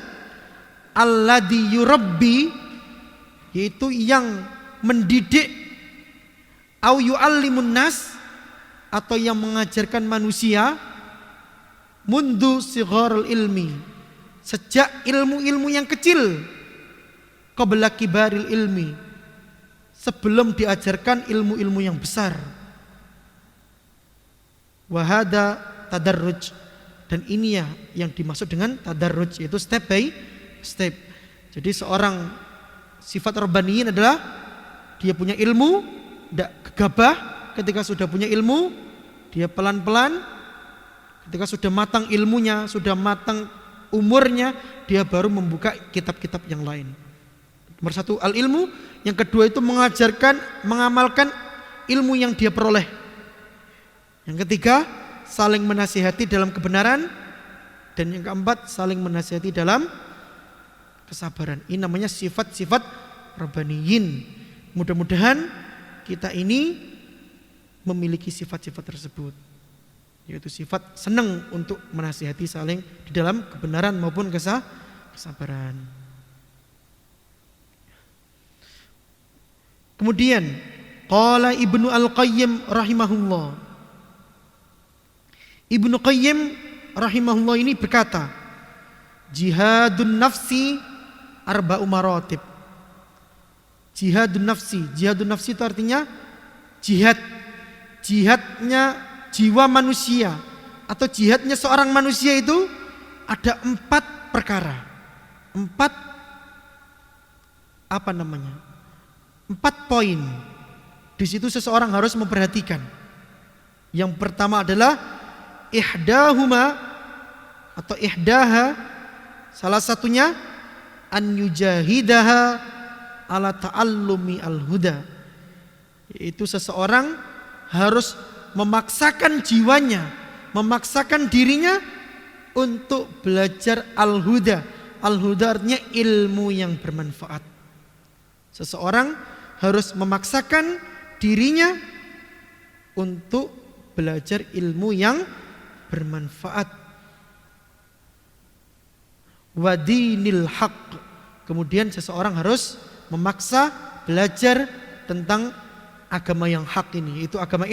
alladzi yurabbi, yaitu yang mendidik, au yu'allimun nas, atau yang mengajarkan manusia, mundu sigharul ilmi, sejak ilmu-ilmu yang kecil, qabla kibaril ilmi, sebelum diajarkan ilmu-ilmu yang besar. Wahada tadarruj, dan ini ya yang dimaksud dengan tadarruj, yaitu step by step. Jadi seorang sifat rabbaniyin adalah dia punya ilmu, tidak gegabah. Ketika sudah punya ilmu, dia pelan-pelan. Ketika sudah matang ilmunya, sudah matang umurnya, dia baru membuka kitab-kitab yang lain. Nomor 1 al-ilmu, yang kedua itu mengajarkan, mengamalkan ilmu yang dia peroleh. Yang ketiga, saling menasihati dalam kebenaran, dan yang keempat, saling menasihati dalam kesabaran. Ini namanya sifat-sifat rabbaniyin. Mudah-mudahan kita ini memiliki sifat-sifat tersebut, yaitu sifat senang untuk menasihati saling di dalam kebenaran maupun kesabaran. Kemudian qala Ibnu Al-Qayyim rahimahullah. Ibnu Qayyim rahimahullah ini berkata, jihadun nafsi arba'u maratib. Jihadun nafsi itu artinya jihadnya jiwa manusia atau jihadnya seorang manusia itu ada 4 perkara. 4 poin. Di situ seseorang harus memperhatikan. Yang pertama adalah ihdahuma atau ihdaha, salah satunya an yujahidaha ala ta'allumi al-huda, yaitu seseorang harus memaksakan jiwanya, memaksakan dirinya untuk belajar al-huda. Al-huda artinya ilmu yang bermanfaat. Seseorang harus memaksakan dirinya untuk belajar ilmu yang bermanfaat. Wa dinil haqq. Kemudian seseorang harus memaksa belajar tentang agama yang hak ini, yaitu agama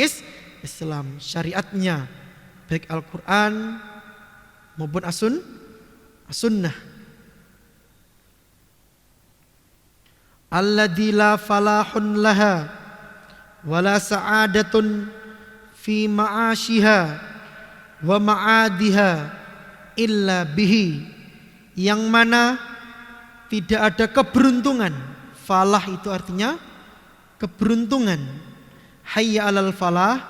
Islam, syariatnya, baik Al-Quran maupun as-sunnah. Alladzi la falahun laha wala sa'adatun fi ma'asyiha wa ma'adiha illa bihi, yang mana tidak ada keberuntungan. Falah itu artinya keberuntungan. Hayya 'alal falah,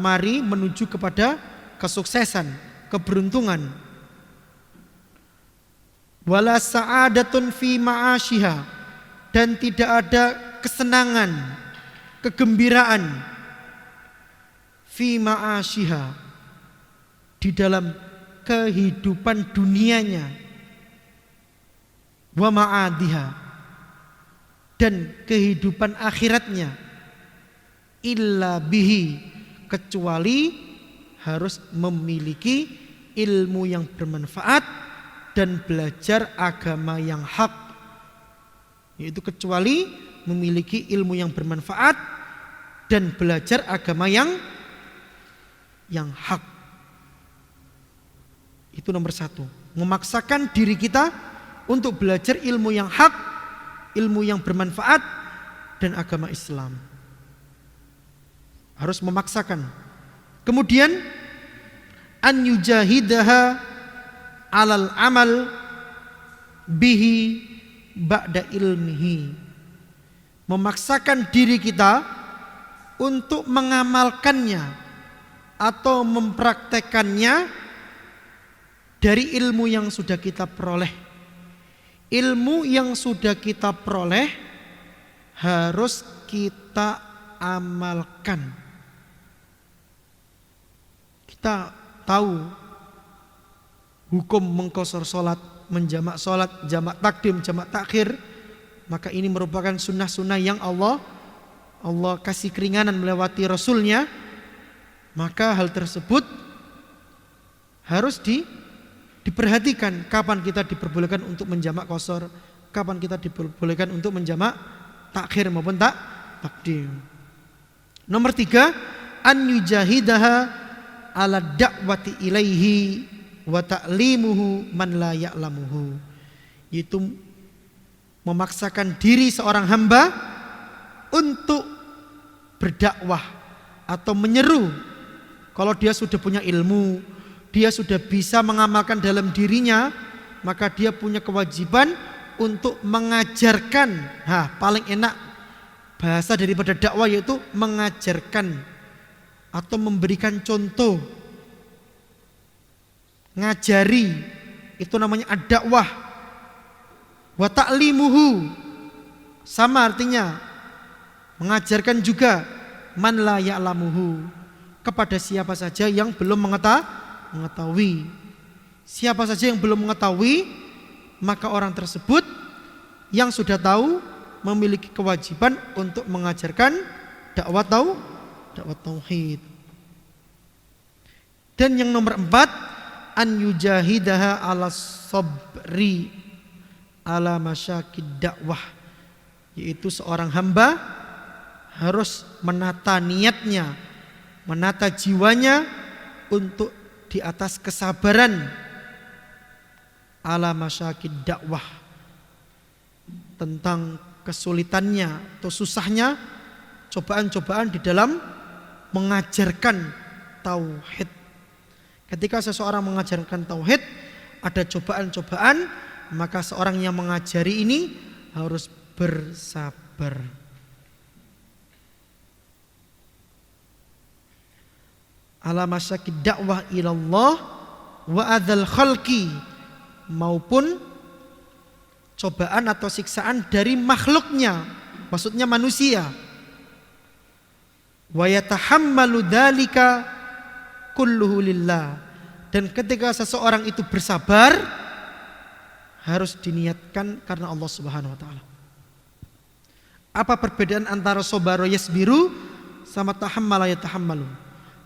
mari menuju kepada kesuksesan, keberuntungan. Wala sa'adatun fi ma'asyiha, dan tidak ada kesenangan, kegembiraan fi ma'asyiha, di dalam kehidupan dunianya, wa ma'adiha, dan kehidupan akhiratnya, illa bihi, kecuali harus memiliki ilmu yang bermanfaat dan belajar agama yang hak, yaitu kecuali memiliki ilmu yang bermanfaat dan belajar agama yang hak. Itu nomor satu, memaksakan diri kita untuk belajar ilmu yang hak, ilmu yang bermanfaat dan agama Islam. Harus memaksakan. Kemudian an yujahidaha alal amal bihi ba'da ilmihi, memaksakan diri kita untuk mengamalkannya atau mempraktekannya dari ilmu yang sudah kita peroleh. Ilmu yang sudah kita peroleh harus kita amalkan. Kita tahu hukum mengqashar sholat, menjamak sholat, jamak takdim, jamak takhir, maka ini merupakan sunnah-sunnah yang Allah kasih keringanan melewati Rasulnya. Maka hal tersebut harus diperhatikan, kapan kita diperbolehkan untuk menjamak qashar, kapan kita diperbolehkan untuk menjamak takhir maupun takdim. Nomor 3, an yujahidaha ala da'wati ilaihi wa ta'limuhu man la ya'lamuhu, yaitu memaksakan diri seorang hamba untuk berdakwah atau menyeru. Kalau dia sudah punya ilmu, dia sudah bisa mengamalkan dalam dirinya, maka dia punya kewajiban untuk mengajarkan. Paling enak bahasa daripada dakwah yaitu mengajarkan atau memberikan contoh. Ngajari, itu namanya ad-dakwah. Wa ta'limuhu, sama artinya mengajarkan juga, man la ya'lamuhu, kepada siapa saja yang belum mengetahui. Siapa saja yang belum mengetahui, maka orang tersebut yang sudah tahu memiliki kewajiban untuk mengajarkan dakwah tauhid. Dan yang nomor 4, an yujahidaha ala sabri ala masyakid dakwah, yaitu seorang hamba harus menata niatnya, menata jiwanya untuk di atas kesabaran ala masyakid dakwah, tentang kesulitannya atau susahnya cobaan-cobaan di dalam mengajarkan tauhid. Ketika seseorang mengajarkan tauhid, ada cobaan-cobaan, maka seorang yang mengajari ini harus bersabar. Ala masyakid dakwah ilallah wa adzal khalqi, maupun cobaan atau siksaan dari makhluknya, maksudnya manusia. Wa yatahammalu dzalika kulluhu lillah. Dan ketika seseorang itu bersabar, harus diniatkan karena Allah Subhanahu wa taala. Apa perbedaan antara sabara yasbiru sama tahammala yatahammalu?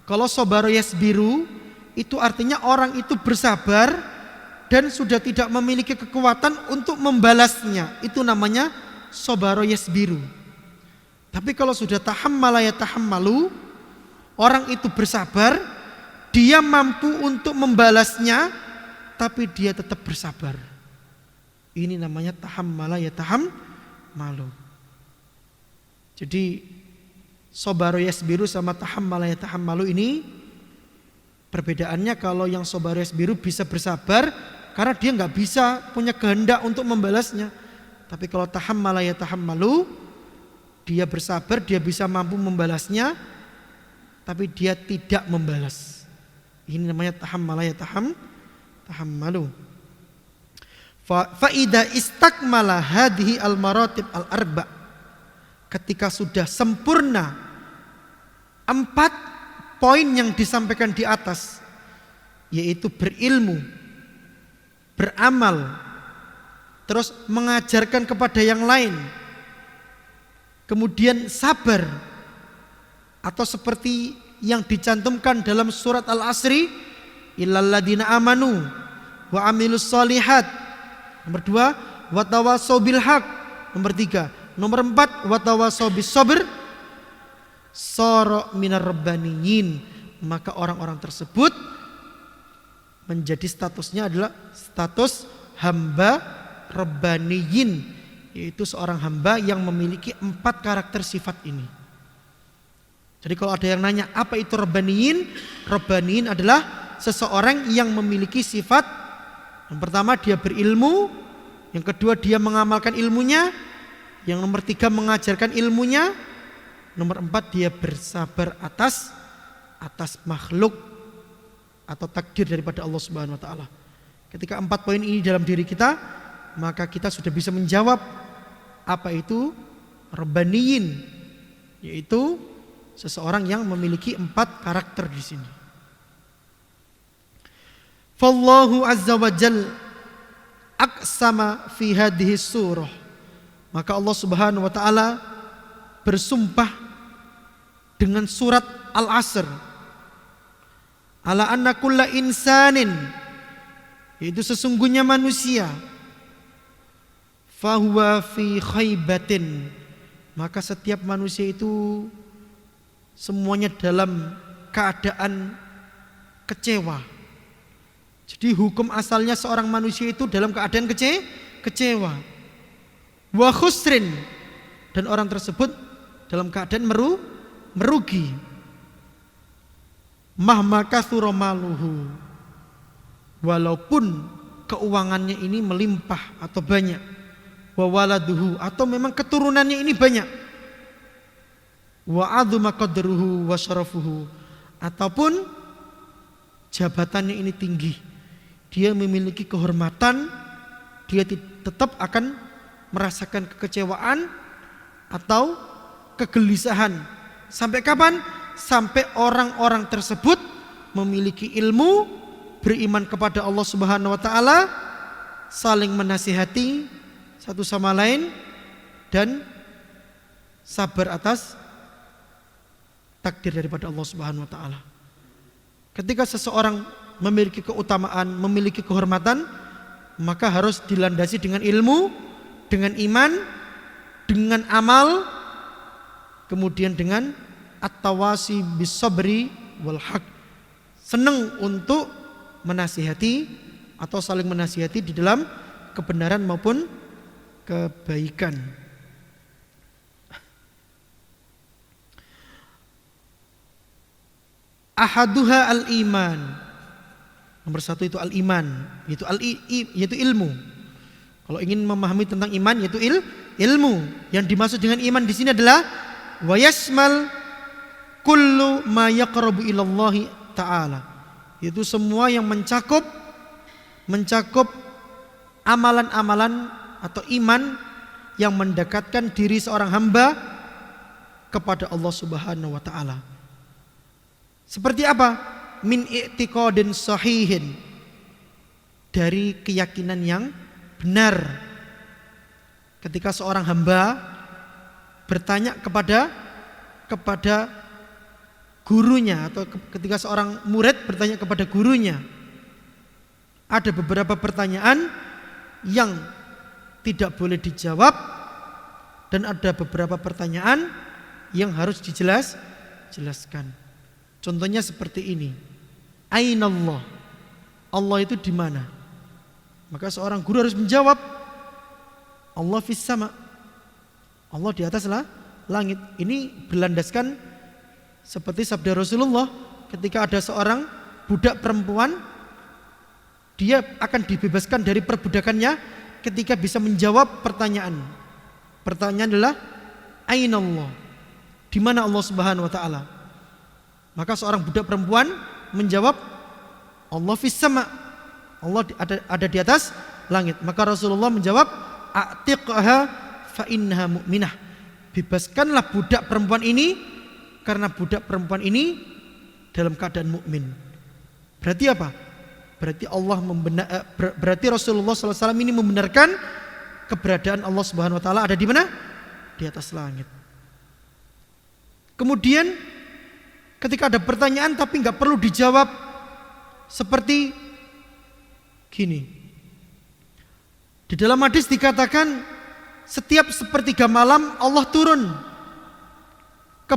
Kalau sabara yasbiru itu artinya orang itu bersabar dan sudah tidak memiliki kekuatan untuk membalasnya. Itu namanya sabara yasbiru. Tapi kalau sudah tahammala yatahammalu, orang itu bersabar, dia mampu untuk membalasnya, tapi dia tetap bersabar. Ini namanya tahammala yatahammalu. Jadi sabara yasbiru sama tahammala yatahammalu ini perbedaannya, kalau yang sabara yasbiru bisa bersabar karena dia nggak bisa punya kehendak untuk membalasnya. Tapi kalau tahammala yatahammalu, dia bersabar, dia bisa mampu membalasnya, tapi dia tidak membalas. Ini namanya tahammala yatahammalu. Fa'idha istakmala hadhihi al-maratib al-arba'. Ketika sudah sempurna 4 poin yang disampaikan di atas, yaitu berilmu, beramal, terus mengajarkan kepada yang lain, kemudian sabar, atau seperti yang dicantumkan dalam surat Al-Asri, illal ladzina amanu wa amilus solihat. Nomor 2, watawasau bil haq. Nomor 3. Nomor 4, watawasau bis sabr. Sara minar rabbaniyin. Maka orang-orang tersebut menjadi statusnya adalah status hamba rabbaniyin, yaitu seorang hamba yang memiliki 4 karakter sifat ini. Jadi kalau ada yang nanya apa itu rabbaniyin? Rabbaniyin adalah seseorang yang memiliki sifat, yang pertama dia berilmu, yang kedua dia mengamalkan ilmunya, yang nomor 3 mengajarkan ilmunya, nomor 4 dia bersabar atas makhluk atau takdir daripada Allah Subhanahu wa taala. Ketika 4 poin ini dalam diri kita, maka kita sudah bisa menjawab apa itu rabbaniyin, yaitu seseorang yang memiliki 4 karakter di sini. Fallahu azza wa jal aqsama fi hadhihi surah. Maka Allah Subhanahu wa taala bersumpah dengan surat Al-Asr, ala anna kulla insanin, yaitu sesungguhnya manusia, fahuwa fi khaybatin, maka setiap manusia itu semuanya dalam keadaan kecewa. Jadi hukum asalnya seorang manusia itu dalam keadaan kecewa. Wa khusrin, dan orang tersebut dalam keadaan merugi. Mahma katsura maluhu, walaupun keuangannya ini melimpah atau banyak. Wa waladuhu, atau memang keturunannya ini banyak. Wa adzuma qadruhu wa syarafuhu, ataupun jabatannya ini tinggi, dia memiliki kehormatan, dia tetap akan merasakan kekecewaan atau kegelisahan. Sampai kapan? Sampai orang-orang tersebut memiliki ilmu, beriman kepada Allah Subhanahu wa taala, saling menasihati satu sama lain, dan sabar atas takdir daripada Allah Subhanahu wa taala. Ketika seseorang memiliki keutamaan, memiliki kehormatan, maka harus dilandasi dengan ilmu, dengan iman, dengan amal, kemudian dengan at-tawasi bis sabri wal haq. Senang untuk menasihati atau saling menasihati di dalam kebenaran maupun kebaikan. Ahaduha al-iman. Nomor 1 itu al-iman, yaitu ilmu. Kalau ingin memahami tentang iman, yaitu ilmu. Yang dimaksud dengan iman di sini adalah wa yasmal kullu ma yaqrabu ilallahi ta'ala. Itu semua yang mencakup amalan-amalan atau iman yang mendekatkan diri seorang hamba kepada Allah Subhanahu wa taala. Seperti apa? Min i'tiqadin sahihin, dari keyakinan yang benar. Ketika seorang hamba bertanya kepada gurunya, atau ketika seorang murid bertanya kepada gurunya, ada beberapa pertanyaan yang tidak boleh dijawab dan ada beberapa pertanyaan yang harus dijelaskan. Contohnya seperti ini. Ainallah? Allah itu di mana? Maka seorang guru harus menjawab, Allah fis sama. Allah di atas langit. Ini berlandaskan seperti sabda Rasulullah ketika ada seorang budak perempuan, dia akan dibebaskan dari perbudakannya ketika bisa menjawab pertanyaan. Pertanyaan adalah Ainallah? Di mana Allah Subhanahu wa taala? Maka seorang budak perempuan menjawab, Allah fis sama. Allah ada di atas langit. Maka Rasulullah menjawab, a'tiqha fa innaha mu'minah. Bebaskanlah budak perempuan ini karena budak perempuan ini dalam keadaan mukmin. Berarti apa? Berarti Rasulullah SAW ini membenarkan keberadaan Allah Subhanahu wa taala ada di mana? Di atas langit. Kemudian ketika ada pertanyaan tapi nggak perlu dijawab, seperti gini. Di dalam hadis dikatakan setiap sepertiga malam Allah turun ke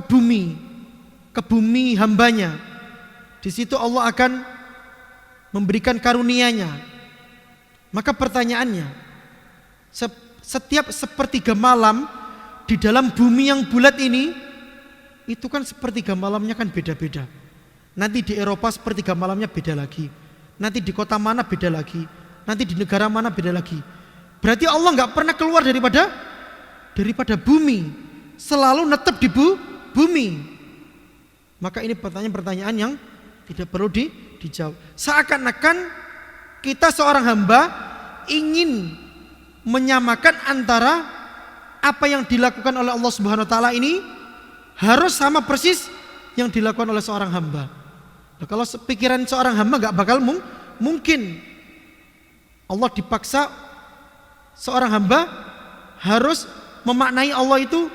bumi hambanya. Di situ Allah akan memberikan karunia-Nya. Maka pertanyaannya, setiap sepertiga malam di dalam bumi yang bulat ini, itu kan sepertiga malamnya kan beda-beda. Nanti di Eropa sepertiga malamnya beda lagi. Nanti di kota mana beda lagi. Nanti di negara mana beda lagi. Berarti Allah nggak pernah keluar daripada bumi, selalu netep di bumi. Maka ini pertanyaan-pertanyaan yang tidak perlu dijawab. Seakan-akan kita seorang hamba ingin menyamakan antara apa yang dilakukan oleh Allah Subhanahu wa taala ini harus sama persis yang dilakukan oleh seorang hamba. Nah, kalau pikiran seorang hamba nggak bakal mungkin Allah dipaksa seorang hamba harus memaknai Allah itu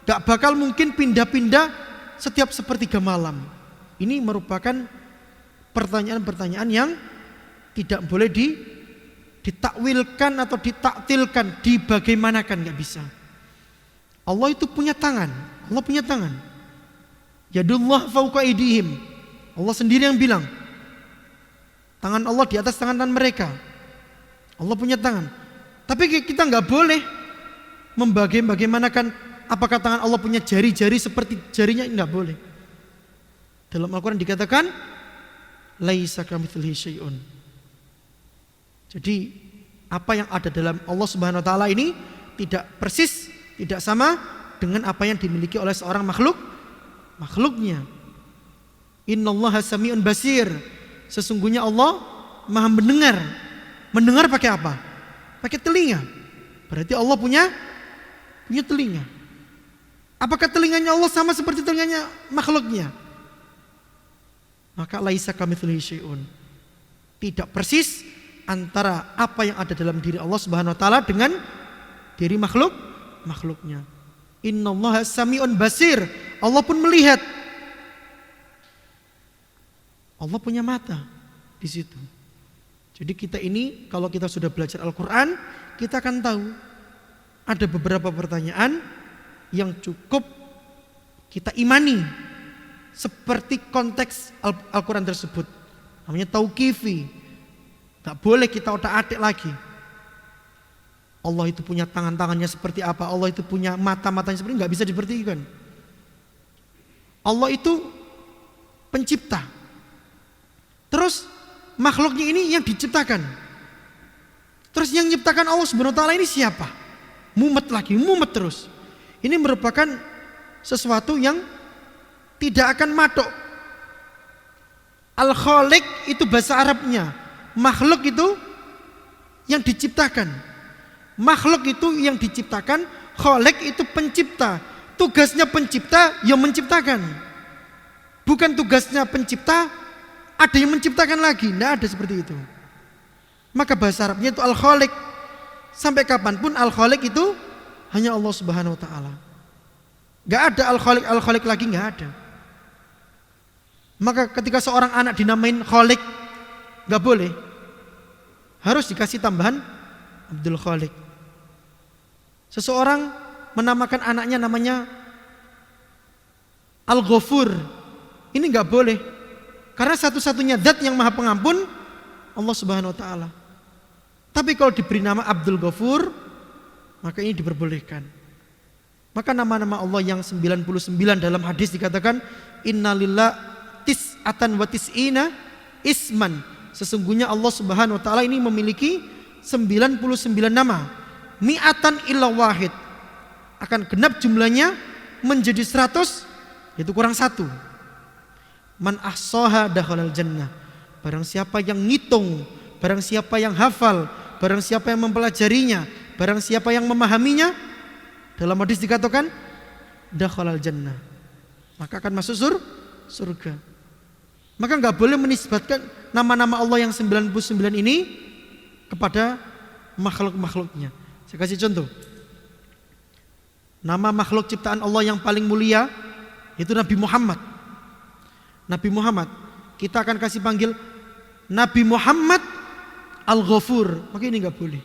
gak bakal mungkin pindah-pindah setiap sepertiga malam. Ini merupakan pertanyaan-pertanyaan yang tidak boleh ditakwilkan atau ditaktilkan, dibagaimanakan, gak bisa. Allah itu punya tangan. Allah punya tangan. Yadullah fauqa aydihim. Allah sendiri yang bilang, tangan Allah di atas tangan mereka. Allah punya tangan. Tapi kita nggak boleh membagaimanakan apakah tangan Allah punya jari-jari seperti jarinya, nggak boleh. Dalam Al-Quran dikatakan laisa kamitslihi syai'un. Jadi apa yang ada dalam Allah Subhanahu wa taala ini tidak persis, tidak sama dengan apa yang dimiliki oleh seorang makhluknya. Innallaha sami'un basir. Sesungguhnya Allah Maha mendengar. Mendengar pakai apa? Pakai telinga. Berarti Allah punya telinga. Apakah telinganya Allah sama seperti telinganya makhluknya? Maka laisa kamitslihi syai'un. Tidak persis antara apa yang ada dalam diri Allah Subhanahu wa taala dengan diri makhluknya. Innallaha sami'un basir. Allah pun melihat. Allah punya mata di situ. Jadi kita ini kalau kita sudah belajar Al-Quran, kita akan tahu ada beberapa pertanyaan yang cukup kita imani seperti konteks Al-Quran tersebut. Namanya tauqifi. Gak boleh kita otak-atik lagi. Allah itu punya tangan-tangannya seperti apa, Allah itu punya mata-matanya seperti, gak bisa dipertikan. Allah itu pencipta. Terus makhluknya ini yang diciptakan. Terus yang menciptakan Allah Subhanahu wa taala ini siapa? Mumet terus. Ini merupakan sesuatu yang tidak akan matok. Al-Khaliq itu bahasa Arabnya. Makhluk itu yang diciptakan. Makhluk itu yang diciptakan, Khalik itu pencipta. Tugasnya pencipta yang menciptakan. Bukan tugasnya pencipta ada yang menciptakan lagi. Tidak ada seperti itu. Maka bahasa Arabnya itu Al-Khalik. Sampai kapanpun Al-Khalik itu hanya Allah Subhanahu wa ta'ala. Gak ada Al-Khalik lagi, gak ada. Maka ketika seorang anak dinamain Khalik, gak boleh. Harus dikasih tambahan Abdul Khalik. Seseorang menamakan anaknya namanya Al-Ghafur, ini gak boleh. Karena satu-satunya zat yang maha pengampun Allah Subhanahu wa ta'ala. Tapi kalau diberi nama Abdul Ghafur, maka ini diperbolehkan. Maka nama-nama Allah yang 99 dalam hadis dikatakan innalillah tis'atan wa tis'ina isman. Sesungguhnya Allah Subhanahu wa ta'ala ini memiliki 99 nama. Mi'atan illa wahid. Akan genap jumlahnya menjadi 100, yaitu kurang 1. Man ahsaha dakhalal jannah. Barang siapa yang ngitung, barang siapa yang hafal, barang siapa yang mempelajarinya, barang siapa yang memahaminya, dalam hadis dikatakan dakhalal jannah, maka akan masuk surga. Maka enggak boleh menisbatkan nama-nama Allah yang 99 ini kepada makhluk-makhluknya. Saya kasih contoh. Nama makhluk ciptaan Allah yang paling mulia itu Nabi Muhammad. Nabi Muhammad, kita akan kasih panggil Nabi Muhammad Al-Ghafur. Maka ini enggak boleh.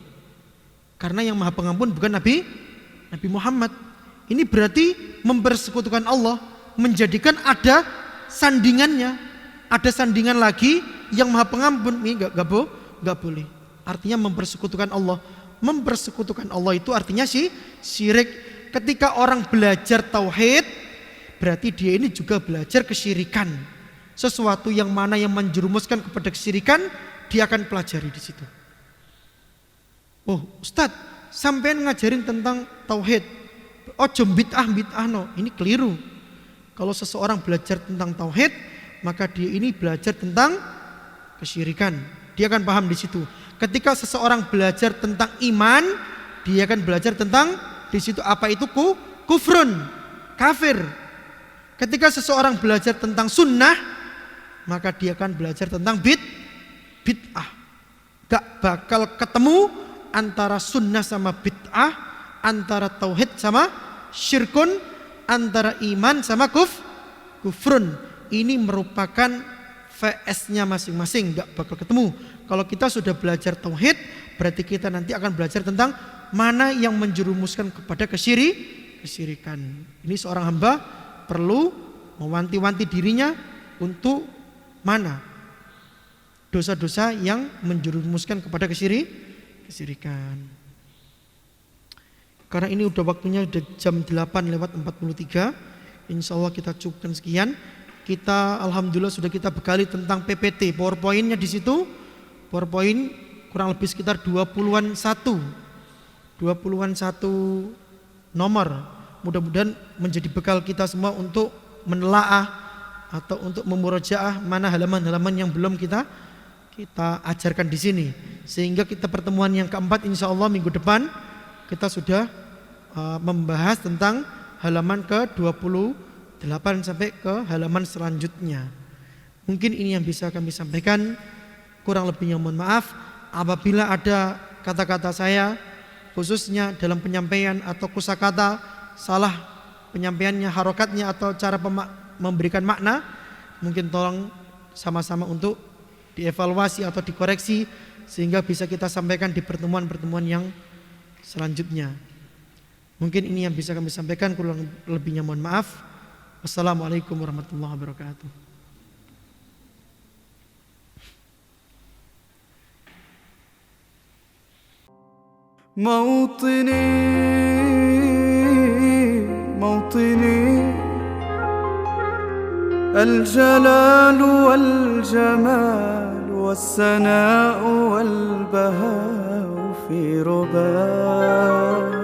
Karena yang maha pengampun bukan Nabi Muhammad. Ini berarti mempersekutukan Allah, menjadikan ada sandingannya, ada sandingan lagi yang maha pengampun. Ini enggak boleh. Artinya mempersekutukan Allah. Mempersekutukan Allah itu artinya syirik. Ketika orang belajar tauhid, berarti dia ini juga belajar kesyirikan. Sesuatu yang mana yang menjerumuskan kepada kesyirikan, dia akan pelajari di situ. Oh, Ustadz, sampean ngajarin tentang tauhid. Ojo bid'ah no, ini keliru. Kalau seseorang belajar tentang tauhid, maka dia ini belajar tentang kesyirikan. Dia akan paham di situ. Ketika seseorang belajar tentang iman, dia akan belajar tentang di situ apa itu kufrun, kafir. Ketika seseorang belajar tentang sunnah, maka dia akan belajar tentang bid'ah. Gak bakal ketemu antara sunnah sama bid'ah, antara tauhid sama syirkun, antara iman sama kufrun. Ini merupakan VS-nya masing-masing, gak bakal ketemu. Kalau kita sudah belajar tauhid, berarti kita nanti akan belajar tentang mana yang menjerumuskan kepada kesyirikan. Ini seorang hamba perlu mewanti-wanti dirinya untuk mana dosa-dosa yang menjerumuskan kepada kesyirikan. Karena ini udah waktunya udah jam 8:43. Insya Allah kita cukupkan sekian. Kita alhamdulillah sudah kita bekali tentang PPT, PowerPoint-nya di situ. PowerPoint kurang lebih sekitar 20-an satu nomor. Mudah-mudahan menjadi bekal kita semua untuk menelaah atau untuk memurojaah mana halaman-halaman yang belum kita ajarkan di sini. Sehingga kita pertemuan yang keempat insya Allah minggu depan kita sudah membahas tentang halaman ke-28 sampai ke halaman selanjutnya. Mungkin ini yang bisa kami sampaikan. Kurang lebihnya mohon maaf apabila ada kata-kata saya khususnya dalam penyampaian atau kosakata salah penyampaiannya, harokatnya atau cara memberikan makna, mungkin tolong sama-sama untuk dievaluasi atau dikoreksi sehingga bisa kita sampaikan di pertemuan-pertemuan yang selanjutnya. Mungkin ini yang bisa kami sampaikan, kurang lebihnya mohon maaf. Wassalamualaikum warahmatullahi wabarakatuh. موطني الجلال والجمال والسناء والبهاء في رباك